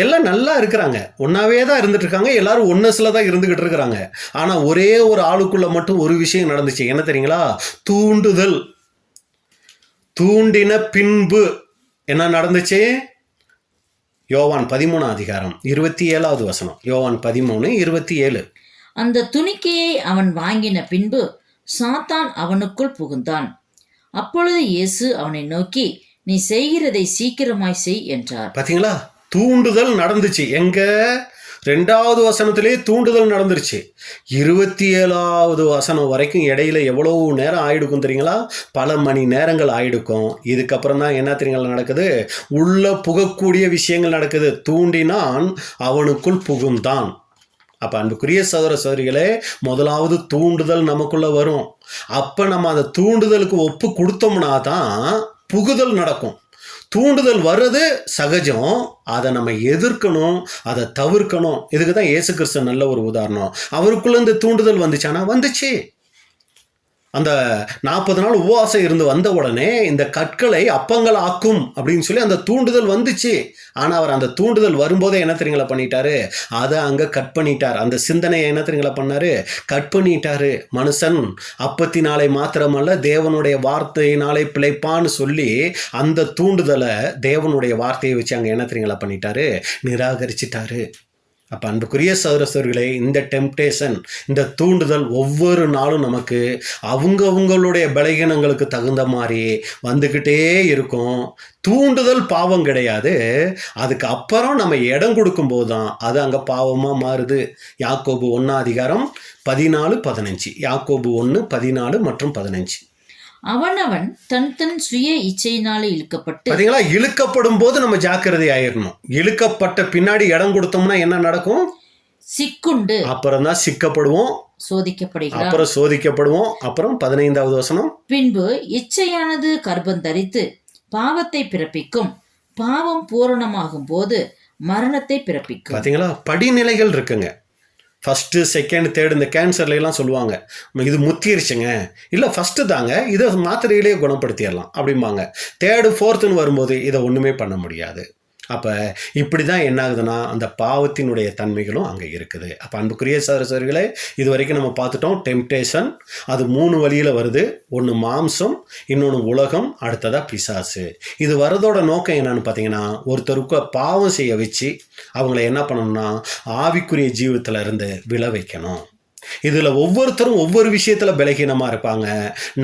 எல்லாம் நல்லா இருக்கிறாங்க, ஒன்னாவே தான் இருந்துட்டு இருக்காங்க, எல்லாரும் ஒன்னஸ்ல தான் இருந்துகிட்டு இருக்கிறாங்க. ஆனா ஒரே ஒரு ஆளுக்குள்ள மட்டும் ஒரு விஷயம் நடந்துச்சு. என்ன தெரியுங்களா? தூண்டுதல். தூண்டின பின்பு என்ன நடந்துச்சு? யோவான் 13 அதிகாரம் 27வது வசனம். யோவான் 13:27. அந்த துணிக்கையை அவன் வாங்கின பின்பு சாத்தான் அவனுக்குள் புகுந்தான். அப்பொழுது இயேசு அவனை நோக்கி, நீ செய்கிறதை சீக்கிரமாய் செய் என்றார். பாத்தீங்களா? தூண்டுதல் நடந்துச்சு. எங்க? 2வது வசனத்திலே தூண்டுதல் நடந்துருச்சு. 27வது வசனம் வரைக்கும் இடையில எவ்வளவு நேரம் ஆயிடுக்கும் தெரியுங்களா? பல மணி நேரங்கள் ஆயிடுக்கும். இதுக்கப்புறம் தான் என்ன தெரியுங்களா நடக்குது? உள்ள புகக்கூடிய விஷயங்கள் நடக்குது. தூண்டினான், அவனுக்குள் புகுந்தான். அப்ப அன்புக்குரிய சகோதர சகோதரிகளே, முதலாவது தூண்டுதல் நமக்குள்ள வரும். அப்ப நம்ம அந்த தூண்டுதலுக்கு ஒப்பு கொடுத்தோம்னா தான் புகுதல் நடக்கும். தூண்டுதல் வர்றது சகஜம், அதை நம்ம எதிர்க்கணும், அதை தவிர்க்கணும். இதுக்கு தான் இயேசு கிறிஸ்து நல்ல ஒரு உதாரணம். அவருக்குள்ள இந்த தூண்டுதல் வந்துச்சானா வந்துச்சு. அந்த 40 நாள் உபவாசம் இருந்து வந்த உடனே இந்த கற்களை அப்பங்கள் ஆக்கும் அப்படின்னு சொல்லி அந்த தூண்டுதல் வந்துச்சு. ஆனால் அவர் அந்த தூண்டுதல் வரும்போதே என்ன தெரியுங்களா பண்ணிட்டாரு? அதை அங்கே கட் பண்ணிட்டார். அந்த சிந்தனையை என்ன தெரியுங்களா பண்ணாரு? கட் பண்ணிட்டாரு. மனுஷன் அப்பத்தினாலே மாத்திரமல்ல தேவனுடைய வார்த்தையினாலே பிழைப்பான்னு சொல்லி அந்த தூண்டுதலை தேவனுடைய வார்த்தையை வச்சு அங்கே என்ன தெரியுங்களா பண்ணிட்டாரு? நிராகரிச்சிட்டாரு. அப்போ அன்புக்குரிய சகோதரர்களே, இந்த டெம்டேஷன், இந்த தூண்டுதல் ஒவ்வொரு நாளும் நமக்கு அவங்களுடைய பலகீனங்களுக்கு தகுந்த மாதிரி வந்துக்கிட்டே இருக்கும். தூண்டுதல் பாவம் கிடையாது. அதுக்கு அப்புறம் நம்ம இடம் கொடுக்கும்போது தான் அது அங்கே பாவமாக மாறுது. யாக்கோபு 1 அதிகாரம் 14-15. யாக்கோபு 1:14 மற்றும் 15. அவனவன் தன் தன் சுய இச்சையினாலே இழுக்கப்பட்டு. பாத்தீங்களா? இழுக்கப்படும் போது நம்ம ஜாக்கிரதை ஆயிடணும். இழுக்கப்பட்ட பின்னாடி இடம் கொடுத்தோம்னா என்ன நடக்கும்? சிக்குண்டு. அப்புறம் தான் சிக்கப்படுவோம், சோதிக்கப்படுகிறார். அப்புறம் சோதிக்கப்படுவோம். அப்புறம் 15வது வசனம். பின்பு இச்சையானது கர்ப்பம் தரித்து பாவத்தை பிறப்பிக்கும். பாவம் பூரணமாகும் போது மரணத்தை பிறப்பிக்கும். பாத்தீங்களா? படிநிலைகள் இருக்குங்க. ஃபஸ்ட்டு, செகண்ட், தேர்டு, இந்த கேன்சர்லாம் சொல்லுவாங்க, இது முத்திருச்சுங்க. இல்லை ஃபஸ்ட்டு தாங்க, இதை மாத்திரையிலேயே குணப்படுத்திடலாம் அப்படிம்பாங்க. தேர்டு, ஃபோர்த்துன்னு வரும்போது இதை ஒன்றுமே பண்ண முடியாது. அப்போ இப்படி தான் என்ன ஆகுதுன்னா அந்த பாவத்தினுடைய தன்மைகளும் அங்கே இருக்குது. அப்போ அன்புக்குரிய சகோதரர்களே, இது வரைக்கும் நம்ம பார்த்துட்டோம். டெம்டேஷன் அது 3 வழியில் வருது. ஒன்று மாம்சம், இன்னொன்று உலகம், அடுத்ததாக பிசாசு. இது வரதோட நோக்கம் என்னன்னு பார்த்தீங்கன்னா, ஒருத்தருக்கு பாவம் செய்ய வச்சு அவங்கள என்ன பண்ணணும்னா ஆவிக்குரிய ஜீவத்தில் இருந்து விழ வைக்கணும். இதில் ஒவ்வொருத்தரும் ஒவ்வொரு விஷயத்தில் பலகீனமாக இருப்பாங்க.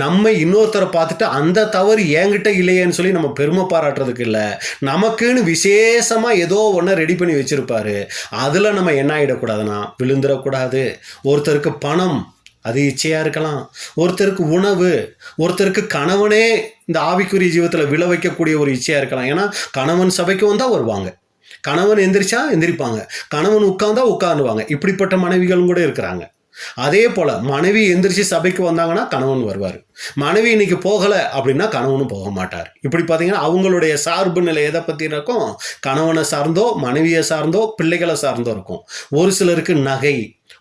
நம்ம இன்னொருத்தரை பார்த்துட்டு அந்த தவறு என்கிட்ட இல்லையேன்னு சொல்லி நம்ம பெருமை பாராட்டுறதுக்கு இல்லை, நமக்குன்னு விசேஷமாக ஏதோ ஒன்று ரெடி பண்ணி வச்சுருப்பாரு. அதில் நம்ம என்ன ஆகிடக்கூடாதுன்னா விழுந்துடக்கூடாது. ஒருத்தருக்கு பணம், அது இச்சையாக இருக்கலாம். ஒருத்தருக்கு உணவு, ஒருத்தருக்கு கணவனே இந்த ஆவிக்குரிய ஜீவத்தில் விழ வைக்கக்கூடிய ஒரு இச்சையாக இருக்கலாம். ஏன்னா கணவன் சபைக்கு வந்தால் வருவாங்க, கணவன் எந்திரிச்சா எந்திரிப்பாங்க, கணவன் உட்கார்ந்தா உட்காந்துவாங்க. இப்படிப்பட்ட மனைவிகளும் கூட இருக்கிறாங்க. அதே போல் மனைவி எந்திரிச்சு சபைக்கு வந்தாங்கன்னா கணவன் வருவார். மனைவி இன்னைக்கு போகலை அப்படின்னா கணவனும் போக மாட்டார். இப்படி பார்த்தீங்கன்னா அவங்களுடைய சார்பு நிலை எதை பற்றி இருக்கும்? கணவனை சார்ந்தோ, மனைவியை சார்ந்தோ, பிள்ளைகளை சார்ந்தோ இருக்கும். ஒரு சிலருக்கு நகை,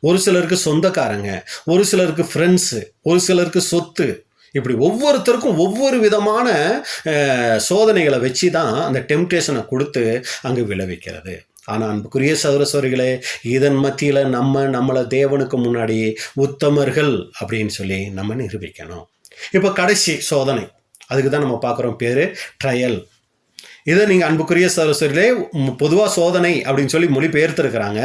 ஒரு சிலருக்கு சொந்தக்காரங்க, ஒரு சிலருக்கு ஃப்ரெண்ட்ஸு, ஒரு சிலருக்கு சொத்து. இப்படி ஒவ்வொருத்தருக்கும் ஒவ்வொரு விதமான சோதனைகளை வச்சு தான் அந்த டெம்டேஷனை கொடுத்து அங்கே விளைவிக்கிறது. ஆனால் அன்புக்குரிய சகோதரர்களே, இதன் மத்தியில் நம்மளை தேவனுக்கு முன்னாடி உத்தமர்கள் அப்படின்னு சொல்லி நம்ம நிரூபிக்கணும். இப்போ கடைசி சோதனை, அதுக்கு தான் நம்ம பார்க்குறோம், பேர் ட்ரையல். இதை நீங்கள் அன்புக்குரிய சகோதரர்களே பொதுவாக சோதனை அப்படின்னு சொல்லி மொழிபெயர்த்திருக்கிறாங்க.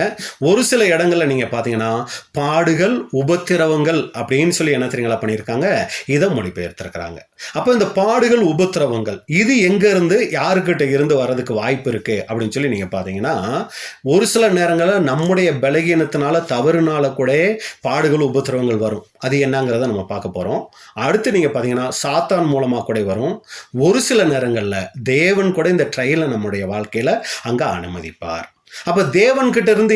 ஒரு சில இடங்களில் நீங்கள் பார்த்தீங்கன்னா பாடுகள் உபத்திரவங்கள் அப்படின்னு சொல்லி என்ன தெரியுங்களா பண்ணியிருக்காங்க, இதை மொழிபெயர்த்திருக்கிறாங்க. அப்போ இந்த பாடுகள் உபத்திரவங்கள் இது எங்கேருந்து யாருக்கிட்ட இருந்து வர்றதுக்கு வாய்ப்பு இருக்குது அப்படின்னு சொல்லி நீங்கள் பார்த்தீங்கன்னா, ஒரு சில நேரங்களில் நம்முடைய பலகீனத்தினால தவறுனால கூட பாடுகள் உபத்திரவங்கள் வரும். அது என்னங்கிறத நம்ம பார்க்க போகிறோம். அடுத்து நீங்கள் பார்த்தீங்கன்னா சாத்தான் மூலமாக கூட வரும். ஒரு சில நேரங்களில் தேவன் கூட இந்த ட்ரையலை நம்முடைய வாழ்க்கையில் அங்கே அனுமதிப்பார். அப்போ தேவன்கிட்ட இருந்து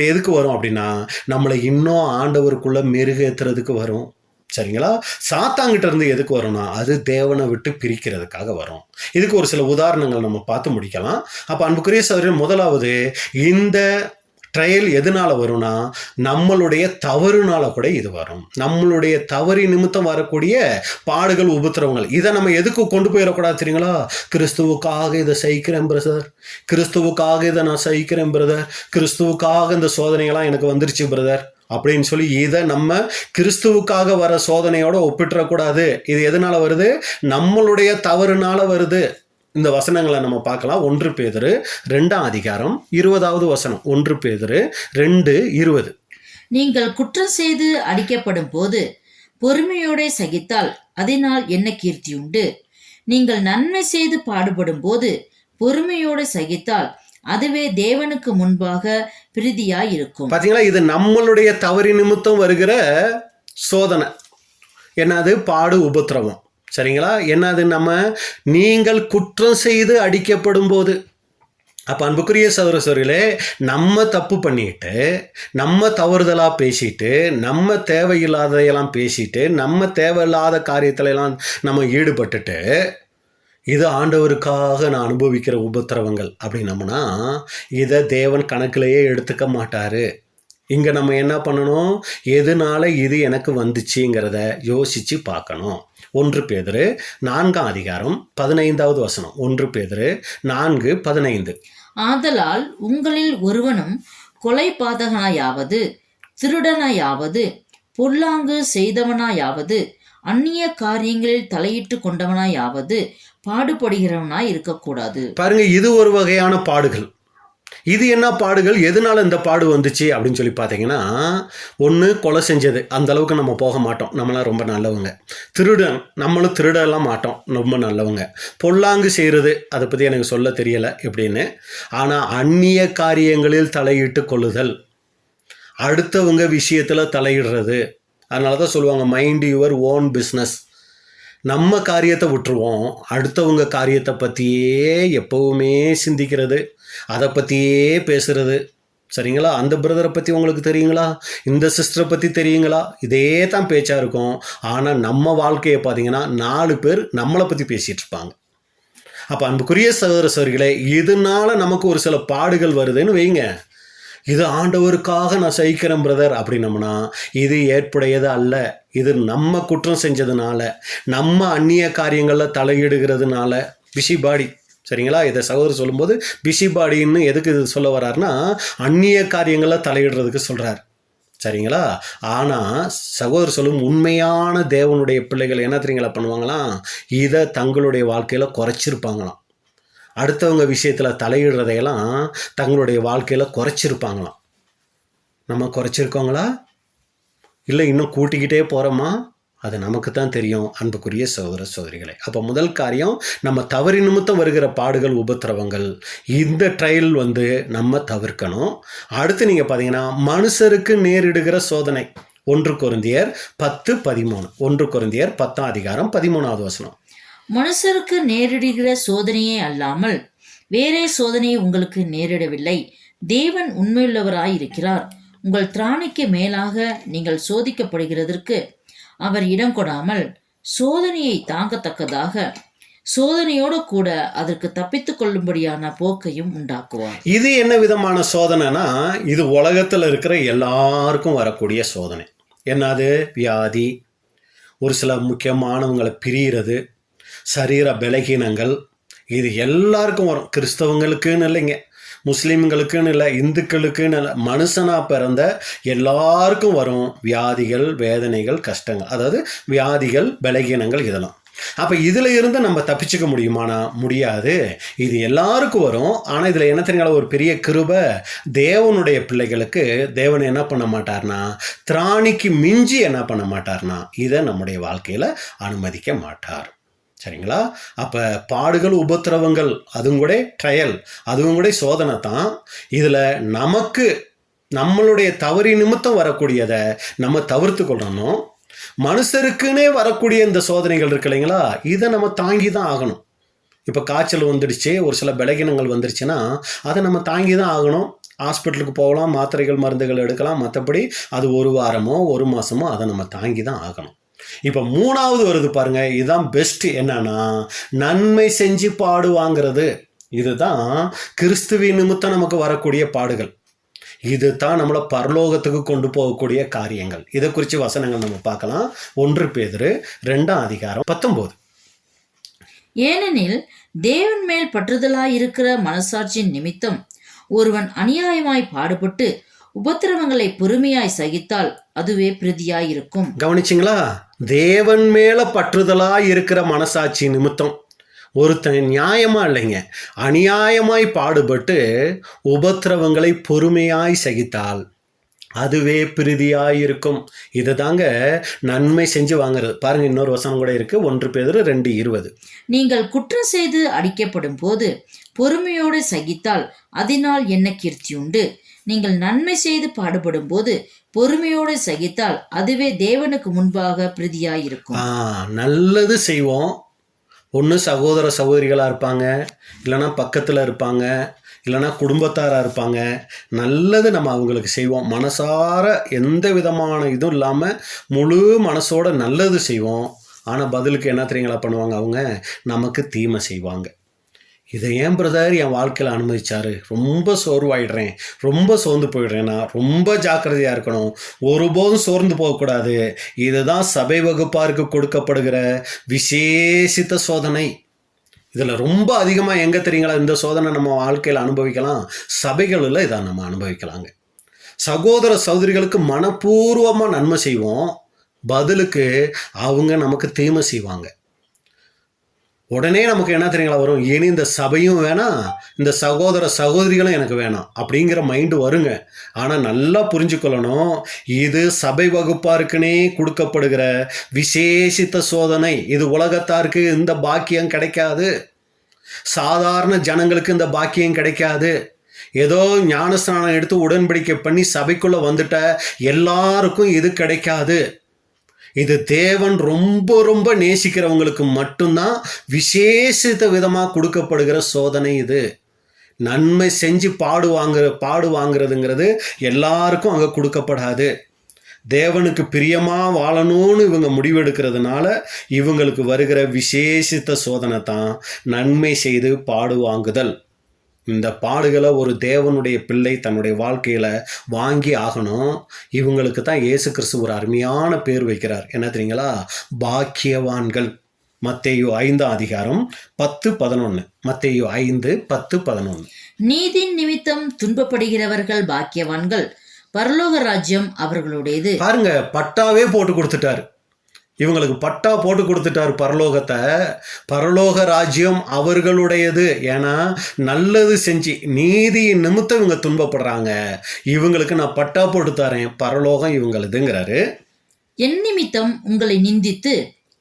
எதுக்கு வரும் அப்படின்னா, நம்மளை இன்னும் ஆண்டவருக்குள்ளே மெருகேற்றுறதுக்கு வரும். சரிங்களா? சாத்தாங்கிட்ட இருந்து எதுக்கு வரும்னா, அது தேவனை விட்டு பிரிக்கிறதுக்காக வரும். இதுக்கு ஒரு சில உதாரணங்கள் நம்ம பார்த்து முடிக்கலாம். அப்போ அன்புக்குரிய சகோதரர், முதலாவது இந்த ட்ரையல் எதனால வரும்னா, நம்மளுடைய தவறுனால கூட இது வரும். நம்மளுடைய தவறு நிமித்தம் வரக்கூடிய பாடுகள் உபத்திரவங்கள் இதை நம்ம எதுக்கு கொண்டு போயிடக்கூடாது தெரியுங்களா? கிறிஸ்துவுக்காக இதை சகிக்கிறேன் பிரதர், கிறிஸ்துவுக்காக இதை நான் சகிக்கிறேன் பிரதர், கிறிஸ்துவுக்காக இந்த சோதனைகள்லாம் எனக்கு வந்துருச்சு பிரதர் அப்படின்னு சொல்லி இதை நம்ம கிறிஸ்துவுக்காக வர சோதனையோட ஒப்பிட்டுறக்கூடாது. இது எதனால வருது? நம்மளுடைய தவறுனால வருது. இந்த வசனங்களை நம்ம பார்க்கலாம். 1 பேதுரு 2ஆம் அதிகாரம் 20வது வசனம். 1 பேதுரு 2:20. நீங்கள் குற்றம் செய்து அடிக்கப்படும் போது பொறுமையோட சகித்தால் அதனால் என்ன கீர்த்தி உண்டு? நீங்கள் நன்மை செய்து பாடுபடும் போது பொறுமையோட சகித்தால் அதுவே தேவனுக்கு முன்பாக பிரீதியாய் இருக்கும். பாத்தீங்களா? இது நம்மளுடைய தவறு நிமித்தம் வருகிற சோதனை. என்னது? பாடு உபத்திரவம். சரிங்களா? என்னது? நீங்கள் குற்றம் செய்து அடிக்கப்படும் போது. அப்போ அன்புக்குரிய சகோதரர்களே, நம்ம தப்பு பண்ணிட்டு, நம்ம தவறுதலாக பேசிட்டு, நம்ம தேவையில்லாதையெல்லாம் பேசிட்டு, நம்ம தேவையில்லாத காரியத்திலெல்லாம் நம்ம ஈடுபட்டுட்டு, இது ஆண்டவருக்காக நான் அனுபவிக்கிற உபத்திரவங்கள் அப்படின்னம்னா, இதை தேவன் கணக்கிலேயே எடுத்துக்க மாட்டார். இங்கே நம்ம என்ன பண்ணணும்? எதனால இது எனக்கு வந்துச்சுங்கிறத யோசித்து பார்க்கணும். 1 பேதுரு 4ஆம் அதிகாரம் 15வது வசனம். 1 பேதுரு 4:15. ஆதலால் உங்களில் ஒருவனும் கொலை பாதகனாயாவது, திருடனாயாவது, பொல்லாங்கு செய்தவனாயாவது, அந்நிய காரியங்களில் தலையிட்டு கொண்டவனாயாவது பாடுபடுகிறவனாய் இருக்கக்கூடாது. பாருங்க, இது ஒரு வகையான பாடுகள். இது என்ன பாடுகள்? எதனால இந்த பாடு வந்துச்சு அப்படின்னு சொல்லி பார்த்தீங்கன்னா, ஒன்று கொலை செஞ்சது, அந்த அளவுக்கு நம்ம போக மாட்டோம், நம்மளாம் ரொம்ப நல்லவங்க. திருடன், நம்மளும் திருடலாம் மாட்டோம், ரொம்ப நல்லவங்க. பொல்லாங்கு செய்கிறது, அதை பற்றி எனக்கு சொல்ல தெரியலை எப்படின்னு. ஆனால் அந்நிய காரியங்களில் தலையிட்டு கொள்ளுதல், அடுத்தவங்க விஷயத்தில் தலையிடுறது. அதனால தான் சொல்லுவாங்க, மைண்ட் யுவர் ஓன் பிஸ்னஸ். நம்ம காரியத்தை விட்டுருவோம், அடுத்தவங்க காரியத்தை பற்றியே எப்போவுமே சிந்திக்கிறது, அதை பற்றியே பேசுகிறது. சரிங்களா? அந்த பிரதரை பற்றி உங்களுக்கு தெரியுங்களா? இந்த சிஸ்டரை பற்றி தெரியுங்களா? இதே தான் பேச்சாக இருக்கும். ஆனால் நம்ம வாழ்க்கையை பார்த்தீங்கன்னா 4 பேர் நம்மளை பற்றி பேசிகிட்டு இருப்பாங்க. அப்போ அன்புக்குரிய சகோதர சகோதரிகளே, இதனால நமக்கு ஒரு சில பாடுகள் வருதுன்னு வைங்க. இது ஆண்டவருக்காக நான் சகிக்கிறேன் பிரதர் அப்படின்னம்னா, இது ஏற்புடையது அல்ல. இது நம்ம குற்றம் செஞ்சதுனால, நம்ம அந்நிய காரியங்களில் தலையிடுகிறதுனால. பிசிபாடி. சரிங்களா? இதை சகோதரர் சொல்லும்போது பிசிபாடின்னு எதுக்கு இது சொல்ல வர்றாருன்னா, அந்நிய காரியங்களில் தலையிடுறதுக்கு சொல்கிறார். சரிங்களா? ஆனால் சகோதரர் சொல்லும் உண்மையான தேவனுடைய பிள்ளைகள் என்ன தெரியுங்களா பண்ணுவாங்களாம்? இதை தங்களுடைய வாழ்க்கையில் குறைச்சிருப்பாங்களாம். அடுத்தவங்க விஷயத்தில் தலையிடுறதையெல்லாம் தங்களுடைய வாழ்க்கையில் குறைச்சிருப்பாங்களாம். நம்ம குறைச்சிருக்கோங்களா? இல்லை இன்னும் கூட்டிக்கிட்டே போகிறோமா? அது நமக்கு தான் தெரியும் அன்புக்குரிய சகோதர சகோதரிகளை. அப்போ முதல் காரியம், நம்ம தவறு நிமித்தம் வருகிற பாடுகள் உபத்திரவங்கள், இந்த ட்ரையல் நம்ம தவிர்க்கணும். அடுத்து நீங்கள் பார்த்தீங்கன்னா மனுஷருக்கு நேரிடுகிற சோதனை. 1 கொரிந்தியர் 10:13. 1 கொரிந்தியர் 10ஆம் அதிகாரம் 13வது வசனம். மனுஷருக்கு நேரிடுகிற சோதனையே அல்லாமல் வேறே சோதனை உங்களுக்கு நேரிடவில்லை. தேவன் உண்மையுள்ளவராயிருக்கிறார். உங்கள் திராணிக்கு மேலாக நீங்கள் சோதிக்கப்படுகிறதற்கு அவர் இடம் கொடாமல் சோதனையை தாங்கத்தக்கதாக சோதனையோடு கூட அதற்கு தப்பித்துக் கொள்ளும்படியான போக்கையும் உண்டாக்குவார். இது என்ன விதமான சோதனைனா, இது உலகத்தில் இருக்கிற எல்லாருக்கும் வரக்கூடிய சோதனை. என்னது? வியாதி, ஒரு சில முக்கியமானவங்களை பிரிகிறது, சரீர பலகீனங்கள், இது எல்லாருக்கும் வரும். கிறிஸ்தவங்களுக்குன்னு இல்லைங்க, முஸ்லீம்களுக்குன்னு இல்லை, இந்துக்களுக்குன்னு இல்லை, மனுஷனாக பிறந்த எல்லாருக்கும் வரும் வியாதிகள், வேதனைகள், கஷ்டங்கள். அதாவது வியாதிகள், பலகீனங்கள் இதெல்லாம். அப்போ இதில் இருந்து நம்ம தப்பிச்சுக்க முடியுமானா முடியாது. இது எல்லாருக்கும் வரும். ஆனால் இதில் என்ன தெரியுங்களா ஒரு பெரிய கிருபை, தேவனுடைய பிள்ளைகளுக்கு தேவன் என்ன பண்ண மாட்டார்னா திராணிக்கு மிஞ்சி என்ன பண்ண மாட்டார்னா இதை நம்முடைய வாழ்க்கையில் அனுமதிக்க மாட்டார். சரிங்களா? அப்போ பாடுகள் உபத்திரவங்கள் அதுவும் கூட ட்ரையல், அதுவும் கூட சோதனை தான். இதில் நமக்கு நம்மளுடைய தவறி நிமித்தம் வரக்கூடியதை நம்ம தவிர்த்து கொள்ளணும். மனுஷருக்குன்னே வரக்கூடிய இந்த சோதனைகள் இருக்கு இல்லைங்களா, இதை நம்ம தாங்கி தான் ஆகணும். இப்போ காய்ச்சல் வந்துடுச்சு, ஒரு சில பலகீனங்கள் வந்துடுச்சுன்னா அதை நம்ம தாங்கி தான் ஆகணும். ஹாஸ்பிட்டலுக்கு போகலாம், மாத்திரைகள் மருந்துகள் எடுக்கலாம். மற்றபடி அது ஒரு வாரமோ ஒரு மாதமோ அதை நம்ம தாங்கி தான் ஆகணும். இப்போ மூணாவது வருது பாருங்க, இதுதான் பெஸ்ட். என்னன்னா நன்மை செஞ்சு பாடுவாங்கிறது. இதுதான் கிறிஸ்துவின் நிமித்தம் நமக்கு வரக்கூடிய பாடுகள். இது தான் நம்மளை பரலோகத்துக்கு கொண்டு போகக்கூடிய காரியங்கள். இதை குறித்து வசனங்கள் நம்ம பார்க்கலாம். 1 பேதுரு 2:19. ஏனெனில் தேவன் மேல் பற்றுதலாயிருக்கிற மனசாட்சியின் நிமித்தம் ஒருவன் அநியாயமாய் பாடுபட்டு உபத்திரவங்களை பொறுமையாய் சகித்தால் அதுவே பிரதியாயிருக்கும். கவனிச்சிங்களா? தேவன் மேல பற்றுதலாய் இருக்கிற மனசாட்சி நிமித்தம் ஒருத்தன் நியாயமா இல்லைங்க, அநியாயமாய் பாடுபட்டு உபத்திரவங்களை பொறுமையாய் சகித்தால் அதுவே பிரதியாயிருக்கும். இது தாங்க நன்மை செஞ்சு வாங்குறது. பாருங்க, இன்னொரு வசனம் கூட இருக்கு. 1 பேதுரு 2:20. நீங்கள் குற்றம் செய்து அடிக்கப்படும் போது பொறுமையோடு சகித்தால் அதனால் என்ன கீர்த்தி உண்டு? நீங்கள் நன்மை செய்து பாடுபடும் போது பொறுமையோடு சகித்தால் அதுவே தேவனுக்கு முன்பாக பிரதியாயிருக்கும். நல்லது செய்வோம். ஒன்று சகோதர சகோதரிகளாக இருப்பாங்க, இல்லைன்னா பக்கத்தில் இருப்பாங்க, இல்லைன்னா குடும்பத்தாராக இருப்பாங்க. நல்லது நம்ம அவங்களுக்கு செய்வோம். மனசார எந்த விதமான இதுவும் இல்லாமல் முழு மனசோட நல்லது செய்வோம். ஆனால் பதிலுக்கு என்ன தெரியுங்களா பண்ணுவாங்க? அவங்க நமக்கு தீமை செய்வாங்க. இதை ஏன் பிரதர் என் வாழ்க்கையில் அனுமதிச்சாரு? ரொம்ப சோர்வாயிடுறேன், ரொம்ப சோர்ந்து போயிடுறேன்னா ரொம்ப ஜாக்கிரதையாக இருக்கணும். ஒருபோதும் சோர்ந்து போகக்கூடாது. இதுதான் சபை வகுப்பாருக்கு கொடுக்கப்படுகிற விசேஷித்த சோதனை. இதில் ரொம்ப அதிகமாக எங்கே தெரியுங்களா இந்த சோதனை நம்ம வாழ்க்கையில் அனுபவிக்கலாம்? சபைகளில் இதை நம்ம அனுபவிக்கலாங்க. சகோதர சகோதரிகளுக்கு மனப்பூர்வமாக நன்மை செய்வோம், பதிலுக்கு அவங்க நமக்கு தீமை செய்வாங்க. உடனே நமக்கு என்ன தெரியுங்களா வரும்? இனி இந்த சபையும் வேணாம், இந்த சகோதர சகோதரிகளும் எனக்கு வேணாம் அப்படிங்கிற மைண்டு வருங்க. ஆனால் நல்லா புரிஞ்சுக்கொள்ளணும், இது சபை வகுப்பாருக்குனே கொடுக்கப்படுகிற விசேஷித்த சோதனை. இது உலகத்தாருக்கு இந்த பாக்கியம் கிடைக்காது. சாதாரண ஜனங்களுக்கு இந்த பாக்கியம் கிடைக்காது. ஏதோ ஞானஸ்நானம் எடுத்து உடன்படிக்கை பண்ணி சபைக்குள்ளே வந்துட்ட எல்லாருக்கும் இது கிடைக்காது. இது தேவன் ரொம்ப ரொம்ப நேசிக்கிறவங்களுக்கு மட்டும்தான் விசேஷித்த விதமாக கொடுக்கப்படுகிற சோதனை. இது நன்மை செஞ்சு பாடு வாங்குறதுங்கிறது எல்லாருக்கும் அங்கே கொடுக்கப்படாது. தேவனுக்கு பிரியமாக வாழணும்னு இவங்க முடிவெடுக்கிறதுனால இவங்களுக்கு வருகிற விசேஷித்த சோதனை தான் நன்மை செய்து பாடு வாங்குதல். இந்த பாடுகளை ஒரு தேவனுடைய பிள்ளை தன்னுடைய வாழ்க்கையில் வாங்கி ஆகணும். இவங்களுக்கு தான் இயேசு கிறிஸ்து ஒரு அருமையான பேர் வைக்கிறார். என்ன தெரியுங்களா? பாக்கியவான்கள். மத்தேயு 5:10-11. மத்தேயு 5:10-11. நீதியின் நிமித்தம் துன்பப்படுகிறவர்கள் பாக்கியவான்கள், பரலோக ராஜ்யம் அவர்களுடையது. பாருங்க, பட்டாவே போட்டு கொடுத்துட்டாரு. இவங்களுக்கு பட்டா போட்டு கொடுத்துட்டார் பரலோகத்தை. பரலோக ராஜ்யம் அவர்களுடையது. ஏன்னா நல்லது செஞ்சு நீதியின் நிமித்தம் இவங்க துன்பப்படுறாங்க, இவங்களுக்கு நான் பட்டா போட்டு தரேன், பரலோகம் இவங்களுதுங்கிறாரு. என் நிமித்தம் உங்களை நிந்தித்து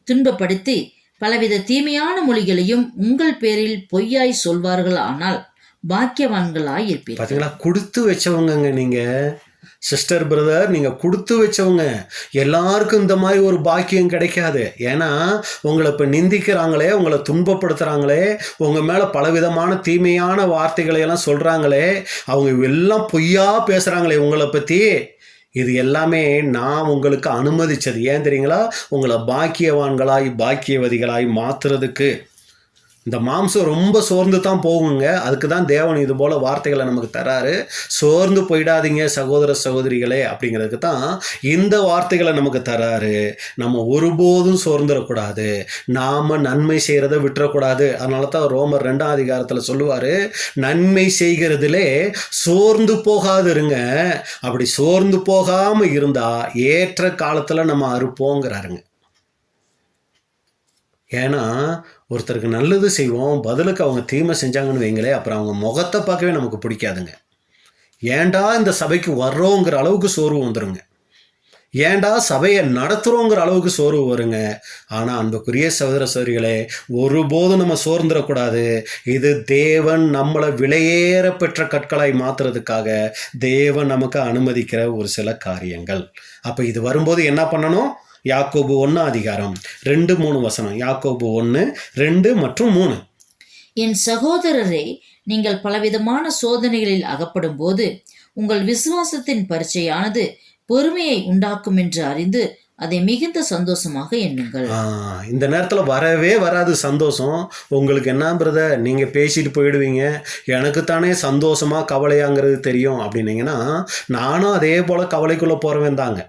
துன்பப்படுத்தி பலவித தீமையான மொழிகளையும் உங்கள் பேரில் பொய்யாய் சொல்வார்கள், ஆனால் பாக்கியவான்களாய் இருப்பீர்கள். பார்த்தீங்களா? கொடுத்து வச்சவங்கங்க நீங்கள் சிஸ்டர் பிரதர், நீங்கள் கொடுத்து வச்சவங்க. எல்லாருக்கும் இந்த மாதிரி ஒரு பாக்கியம் கிடைக்காது. ஏன்னா உங்களை இப்போ நிந்திக்கிறாங்களே, உங்களை துன்பப்படுத்துகிறாங்களே, உங்கள் மேலே பலவிதமான தீமையான வார்த்தைகளை எல்லாம் சொல்கிறாங்களே, அவங்க எல்லாம் பொய்யா பேசுகிறாங்களே உங்களை பற்றி, இது எல்லாமே நான் உங்களுக்கு அனுமதிச்சது. ஏன் தெரியுங்களா? உங்களை பாக்கியவான்களாய் பாக்கியவதிகளாய் மாற்றுறதுக்கு. இந்த மாம்சம் ரொம்ப சோர்ந்து தான் போகுங்க. அதுக்கு தான் தேவன் இது போல் வார்த்தைகளை நமக்கு தராரு. சோர்ந்து போயிடாதீங்க சகோதர சகோதரிகளே அப்படிங்கிறதுக்கு தான் இந்த வார்த்தைகளை நமக்கு தராரு. நம்ம ஒருபோதும் சோர்ந்துடக்கூடாது, நாம் நன்மை செய்கிறத விட்டுறக்கூடாது. அதனால தான் ரோமர் 2:10 சொல்லுவார், நன்மை செய்கிறதுலே சோர்ந்து போகாதுருங்க. அப்படி சோர்ந்து போகாமல் இருந்தால் ஏற்ற காலத்தில் நம்ம அறுப்போங்கிறாருங்க. ஏன்னா ஒருத்தருக்கு நல்லது செய்வோம், பதிலுக்கு அவங்க தீமை செஞ்சாங்கன்னு வைங்களே, அப்புறம் அவங்க முகத்தை பார்க்கவே நமக்கு பிடிக்காதுங்க. ஏன்டா இந்த சபைக்கு வர்றோங்கிற அளவுக்கு சோர்வு வந்துருங்க. ஏன்டா சபையை நடத்துகிறோங்கிற அளவுக்கு சோர்வு வருங்க. ஆனால் அன்புக்குரிய சகோதர சகோதரிகளே, ஒருபோதும் நம்ம சோர்ந்துடக்கூடாது. இது தேவன் நம்மளை விலையேற பெற்ற கற்களாய் மாற்றுறதுக்காக தேவன் நமக்கு அனுமதிக்கிற ஒரு சில காரியங்கள். அப்போ இது வரும்போது என்ன பண்ணணும்? யாக்கோபு 1:2-3 யாக்கோபு 1:2 மற்றும் 3. என் சகோதரரே, நீங்கள் பலவிதமான சோதனைகளில் அகப்படும் போது உங்கள் விசுவாசத்தின் பரீட்சையானது பொறுமையை உண்டாக்கும் என்று அறிந்து அதை மிகுந்த சந்தோஷமாக எண்ணுங்கள். இந்த நேரத்தில் வரவே வராது சந்தோஷம். உங்களுக்கு என்ன பிரதர், நீங்கள் பேசிட்டு போயிடுவீங்க, எனக்குத்தானே சந்தோஷமாக கவலையாங்கிறது தெரியும் அப்படின்னீங்கன்னா, நானும் அதே போல் கவலைக்குள்ளே போகிறவன் தாங்க.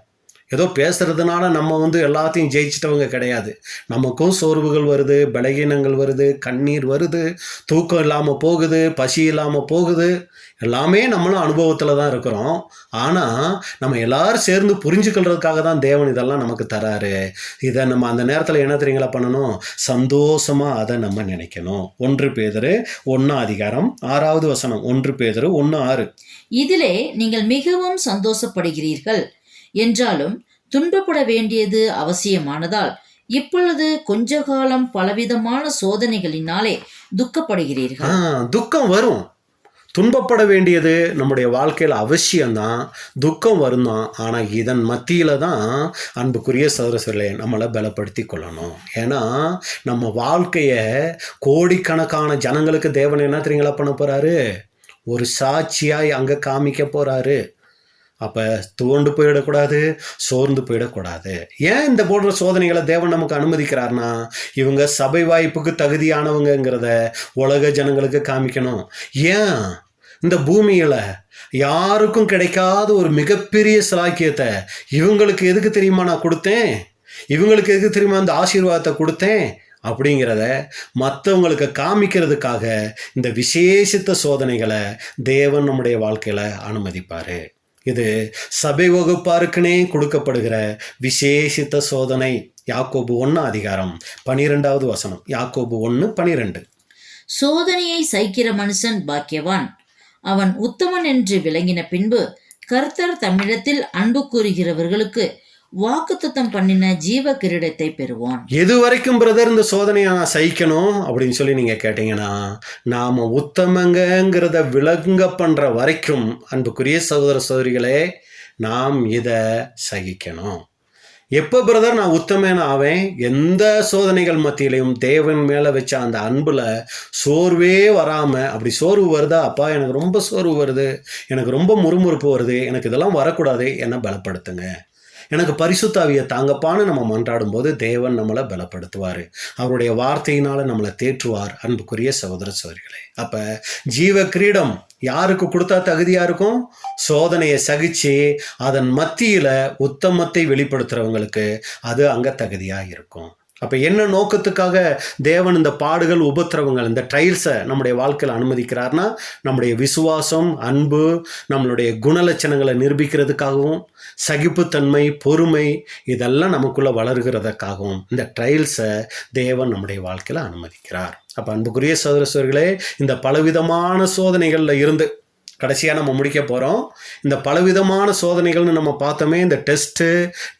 ஏதோ பேசுகிறதுனால நம்ம எல்லாத்தையும் ஜெயிச்சிட்டவங்க கிடையாது. நமக்கும் சோர்வுகள் வருது, பலகீனங்கள் வருது, கண்ணீர் வருது, தூக்கம் இல்லாமல் போகுது, பசி இல்லாமல் போகுது. எல்லாமே நம்மளும் அனுபவத்தில் தான் இருக்கிறோம். ஆனால் நம்ம எல்லாரும் சேர்ந்து புரிஞ்சுக்கிறதுக்காக தான் தேவன் இதெல்லாம் நமக்கு தராரு. இதை நம்ம அந்த நேரத்தில் என்ன தெரியுங்களா பண்ணணும்? சந்தோஷமாக அதை நம்ம நினைக்கணும். 1 பேதுரு 1:6 1 பேதுரு 1:6. இதிலே நீங்கள் மிகவும் சந்தோஷப்படுகிறீர்கள் என்றாலும் துன்பப்பட வேண்டியது அவசியமானதால் இப்பொழுது கொஞ்ச காலம் பலவிதமான சோதனைகளினாலே துக்கப்படுகிறீர்கள். துக்கம் வரும், துன்பப்பட வேண்டியது நம்முடைய வாழ்க்கையில் அவசியம்தான், துக்கம் வரும் தான். ஆனால் இதன் மத்தியில் தான் அன்புக்குரிய சகோதரர்களே நம்மளை பலப்படுத்தி கொள்ளணும். ஏன்னா நம்ம வாழ்க்கையை கோடிக்கணக்கான ஜனங்களுக்கு தேவன் என்ன தெரியுங்களா பண்ண போகிறாரு? ஒரு சாட்சியாய் அங்கே காமிக்க போகிறாரு. அப்போ துவண்டு போயிடக்கூடாது, சோர்ந்து போயிடக்கூடாது. ஏன் இந்த போன்ற சோதனைகளை தேவன் நமக்கு அனுமதிக்கிறார்னா, இவங்க சபை வாய்ப்புக்கு தகுதியானவங்கிறத உலக ஜனங்களுக்கு காமிக்கணும். ஏன் இந்த பூமியில் யாருக்கும் கிடைக்காத ஒரு மிகப்பெரிய சிலாக்கியத்தை இவங்களுக்கு எதுக்கு தெரியுமா நான் கொடுத்தேன், இவங்களுக்கு எதுக்கு தெரியுமா அந்த ஆசீர்வாதத்தை கொடுத்தேன் அப்படிங்கிறத மற்றவங்களுக்கு காமிக்கிறதுக்காக இந்த விசேஷித்த சோதனைகளை தேவன் நம்முடைய வாழ்க்கையில் அனுமதிப்பார். இது சபை வகுப்பாருக்குனே கொடுக்கப்படுகிற விசேஷித்த சோதனை. யாக்கோபு 1:12 யாக்கோபு 1:12. சோதனையை சகிக்கிற மனுஷன் பாக்கியவான், அவன் உத்தமன் என்று விளங்கின பின்பு கர்த்தர் தம்மிடத்தில் அன்பு கூறுகிறவர்களுக்கு வாக்குத்தத்தம் பண்ணின ஜீவ கிரீடத்தை பெறுவான். எது வரைக்கும் பிரதர் இந்த சோதனையை நான் சகிக்கணும் அப்படின்னு சொல்லி நீங்கள் கேட்டீங்கன்னா, நாம் உத்தமங்கிறத விளங்க பண்ணுற வரைக்கும் அன்புக்குரிய சகோதர சகோதரிகளே நாம் இதை சகிக்கணும். எப்போ பிரதர் நான் உத்தமன் ஆவேன்? எந்த சோதனைகள் மத்தியிலையும் தேவன் மேலே வச்ச அந்த அன்பில் சோர்வே வராமல். அப்படி சோர்வு வருதா, அப்பா எனக்கு ரொம்ப சோர்வு வருது, எனக்கு ரொம்ப முறுமுறுப்பு வருது, எனக்கு இதெல்லாம் வரக்கூடாது, என்னை பலப்படுத்துங்க, எனக்கு பரிசுத்த ஆவியை தாங்கப்பான்னு நம்ம மன்றாடும் போது தேவன் நம்மளை பலப்படுத்துவார், அவருடைய வார்த்தையினால் நம்மளை தேற்றுவார். அன்புக்குரிய சகோதர சகோதரிகளே, அப்போ ஜீவ கிரீடம் யாருக்கு கொடுத்தா தகுதியாக இருக்கும்? சோதனையை சகிச்சு அதன் மத்தியில் உத்தமத்தை வெளிப்படுத்துகிறவங்களுக்கு அது அங்கே தகுதியாக இருக்கும். அப்போ என்ன நோக்கத்துக்காக தேவன் இந்த பாடுகள், உபத்திரவங்கள், இந்த ட்ரையல்ஸை நம்முடைய வாழ்க்கையில் அனுமதிக்கிறார்னா, நம்முடைய விசுவாசம், அன்பு, நம்மளுடைய குணலட்சணங்களை நிரூபிக்கிறதுக்காகவும், சகிப்புத்தன்மை, பொறுமை இதெல்லாம் நமக்குள்ளே வளர்கிறதுக்காகவும் இந்த ட்ரையல்ஸை தேவன் நம்முடைய வாழ்க்கையில் அனுமதிக்கிறார். அப்போ அன்புக்குரிய சகோதர சகோதரிகளே, இந்த பலவிதமான சோதனைகளில் இருந்து கடைசியாக நம்ம முடிக்க போகிறோம். இந்த பலவிதமான சோதனைகள்னு நம்ம பார்த்தோமே, இந்த டெஸ்ட்டு,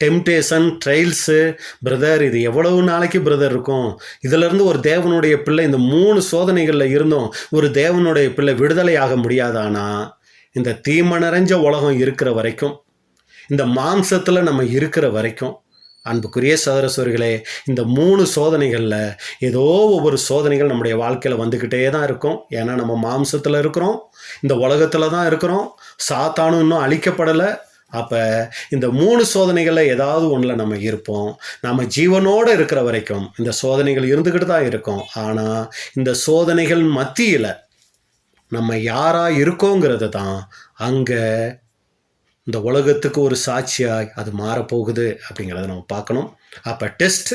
டெம்டேஷன், ட்ரையல்ஸு. பிரதர் இது எவ்வளவு நாளைக்கு பிரதர் இருக்கும்? இதிலிருந்து ஒரு தேவனுடைய பிள்ளை இந்த 3 சோதனைகளில் இருந்தும் ஒரு தேவனுடைய பிள்ளை விடுதலை ஆக முடியாதானா? இந்த தீமை நிறைஞ்ச உலகம் இருக்கிற வரைக்கும், இந்த மாம்சத்தில் நம்ம இருக்கிற வரைக்கும் அன்புக்குரிய சகோதர சகோதரிகளே, இந்த 3 சோதனைகளில் ஏதோ ஒவ்வொரு சோதனைகள் நம்முடைய வாழ்க்கையில் வந்துக்கிட்டே தான் இருக்கும். ஏன்னா நம்ம மாம்சத்தில் இருக்கிறோம், இந்த உலகத்தில் தான் இருக்கிறோம், சாத்தானும் இன்னும் அழிக்கப்படலை. அப்போ இந்த 3 சோதனைகளில் ஏதாவது ஒன்றில் நம்ம இருப்போம். நம்ம ஜீவனோடு இருக்கிற வரைக்கும் இந்த சோதனைகள் இருந்துக்கிட்டு தான் இருக்கும். ஆனால் இந்த சோதனைகள் மத்தியில் நம்ம யாராக இருக்கோங்கிறது தான் அங்கே இந்த உலகத்துக்கு ஒரு சாட்சியாய் அது மாறப்போகுது அப்படிங்கிறத நம்ம பார்க்கணும். அப்போ டெஸ்ட்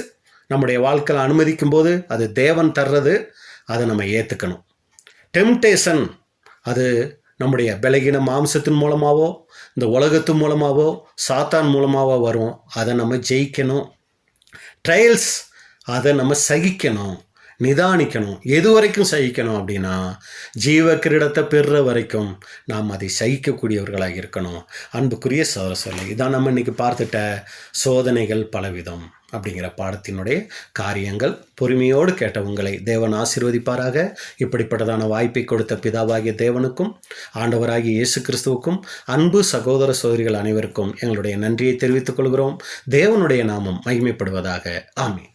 நம்முடைய வாழ்க்கையில் அனுமதிக்கும் போது அது தேவன் தர்றது, அதை நம்ம ஏற்றுக்கணும். டெம்டேஷன் அது நம்முடைய பலகீன மாம்சத்தின் மூலமாகவோ, இந்த உலகத்து மூலமாகவோ, சாத்தான் மூலமாகவோ வரும், அதை நம்ம ஜெயிக்கணும். ட்ரையல்ஸ் அதை நம்ம சகிக்கணும், நிதானிக்கணும். எது வரைக்கும் சகிக்கணும் அப்படின்னா, ஜீவ கிரீடத்தை பெறுற வரைக்கும் நாம் அதை சகிக்கக்கூடியவர்களாக இருக்கணும். அன்புக்குரிய சகோதரர்களே, இதான் நம்ம இன்னைக்கு பார்த்துட்ட சோதனைகள் பலவிதம் அப்படிங்கிற பாடத்தினுடைய காரியங்கள். பொறுமையோடு கேட்ட உங்களை தேவன் ஆசீர்வதிப்பாராக. இப்படிப்பட்டதான வாய்ப்பை கொடுத்த பிதாவாகிய தேவனுக்கும் ஆண்டவராகிய இயேசு கிறிஸ்துவுக்கும் அன்பு சகோதர சகோதரிகள் அனைவருக்கும் எங்களுடைய நன்றியை தெரிவித்துக் கொள்கிறோம். தேவனுடைய நாமம் மகிமைப்படுவதாக. ஆமென்.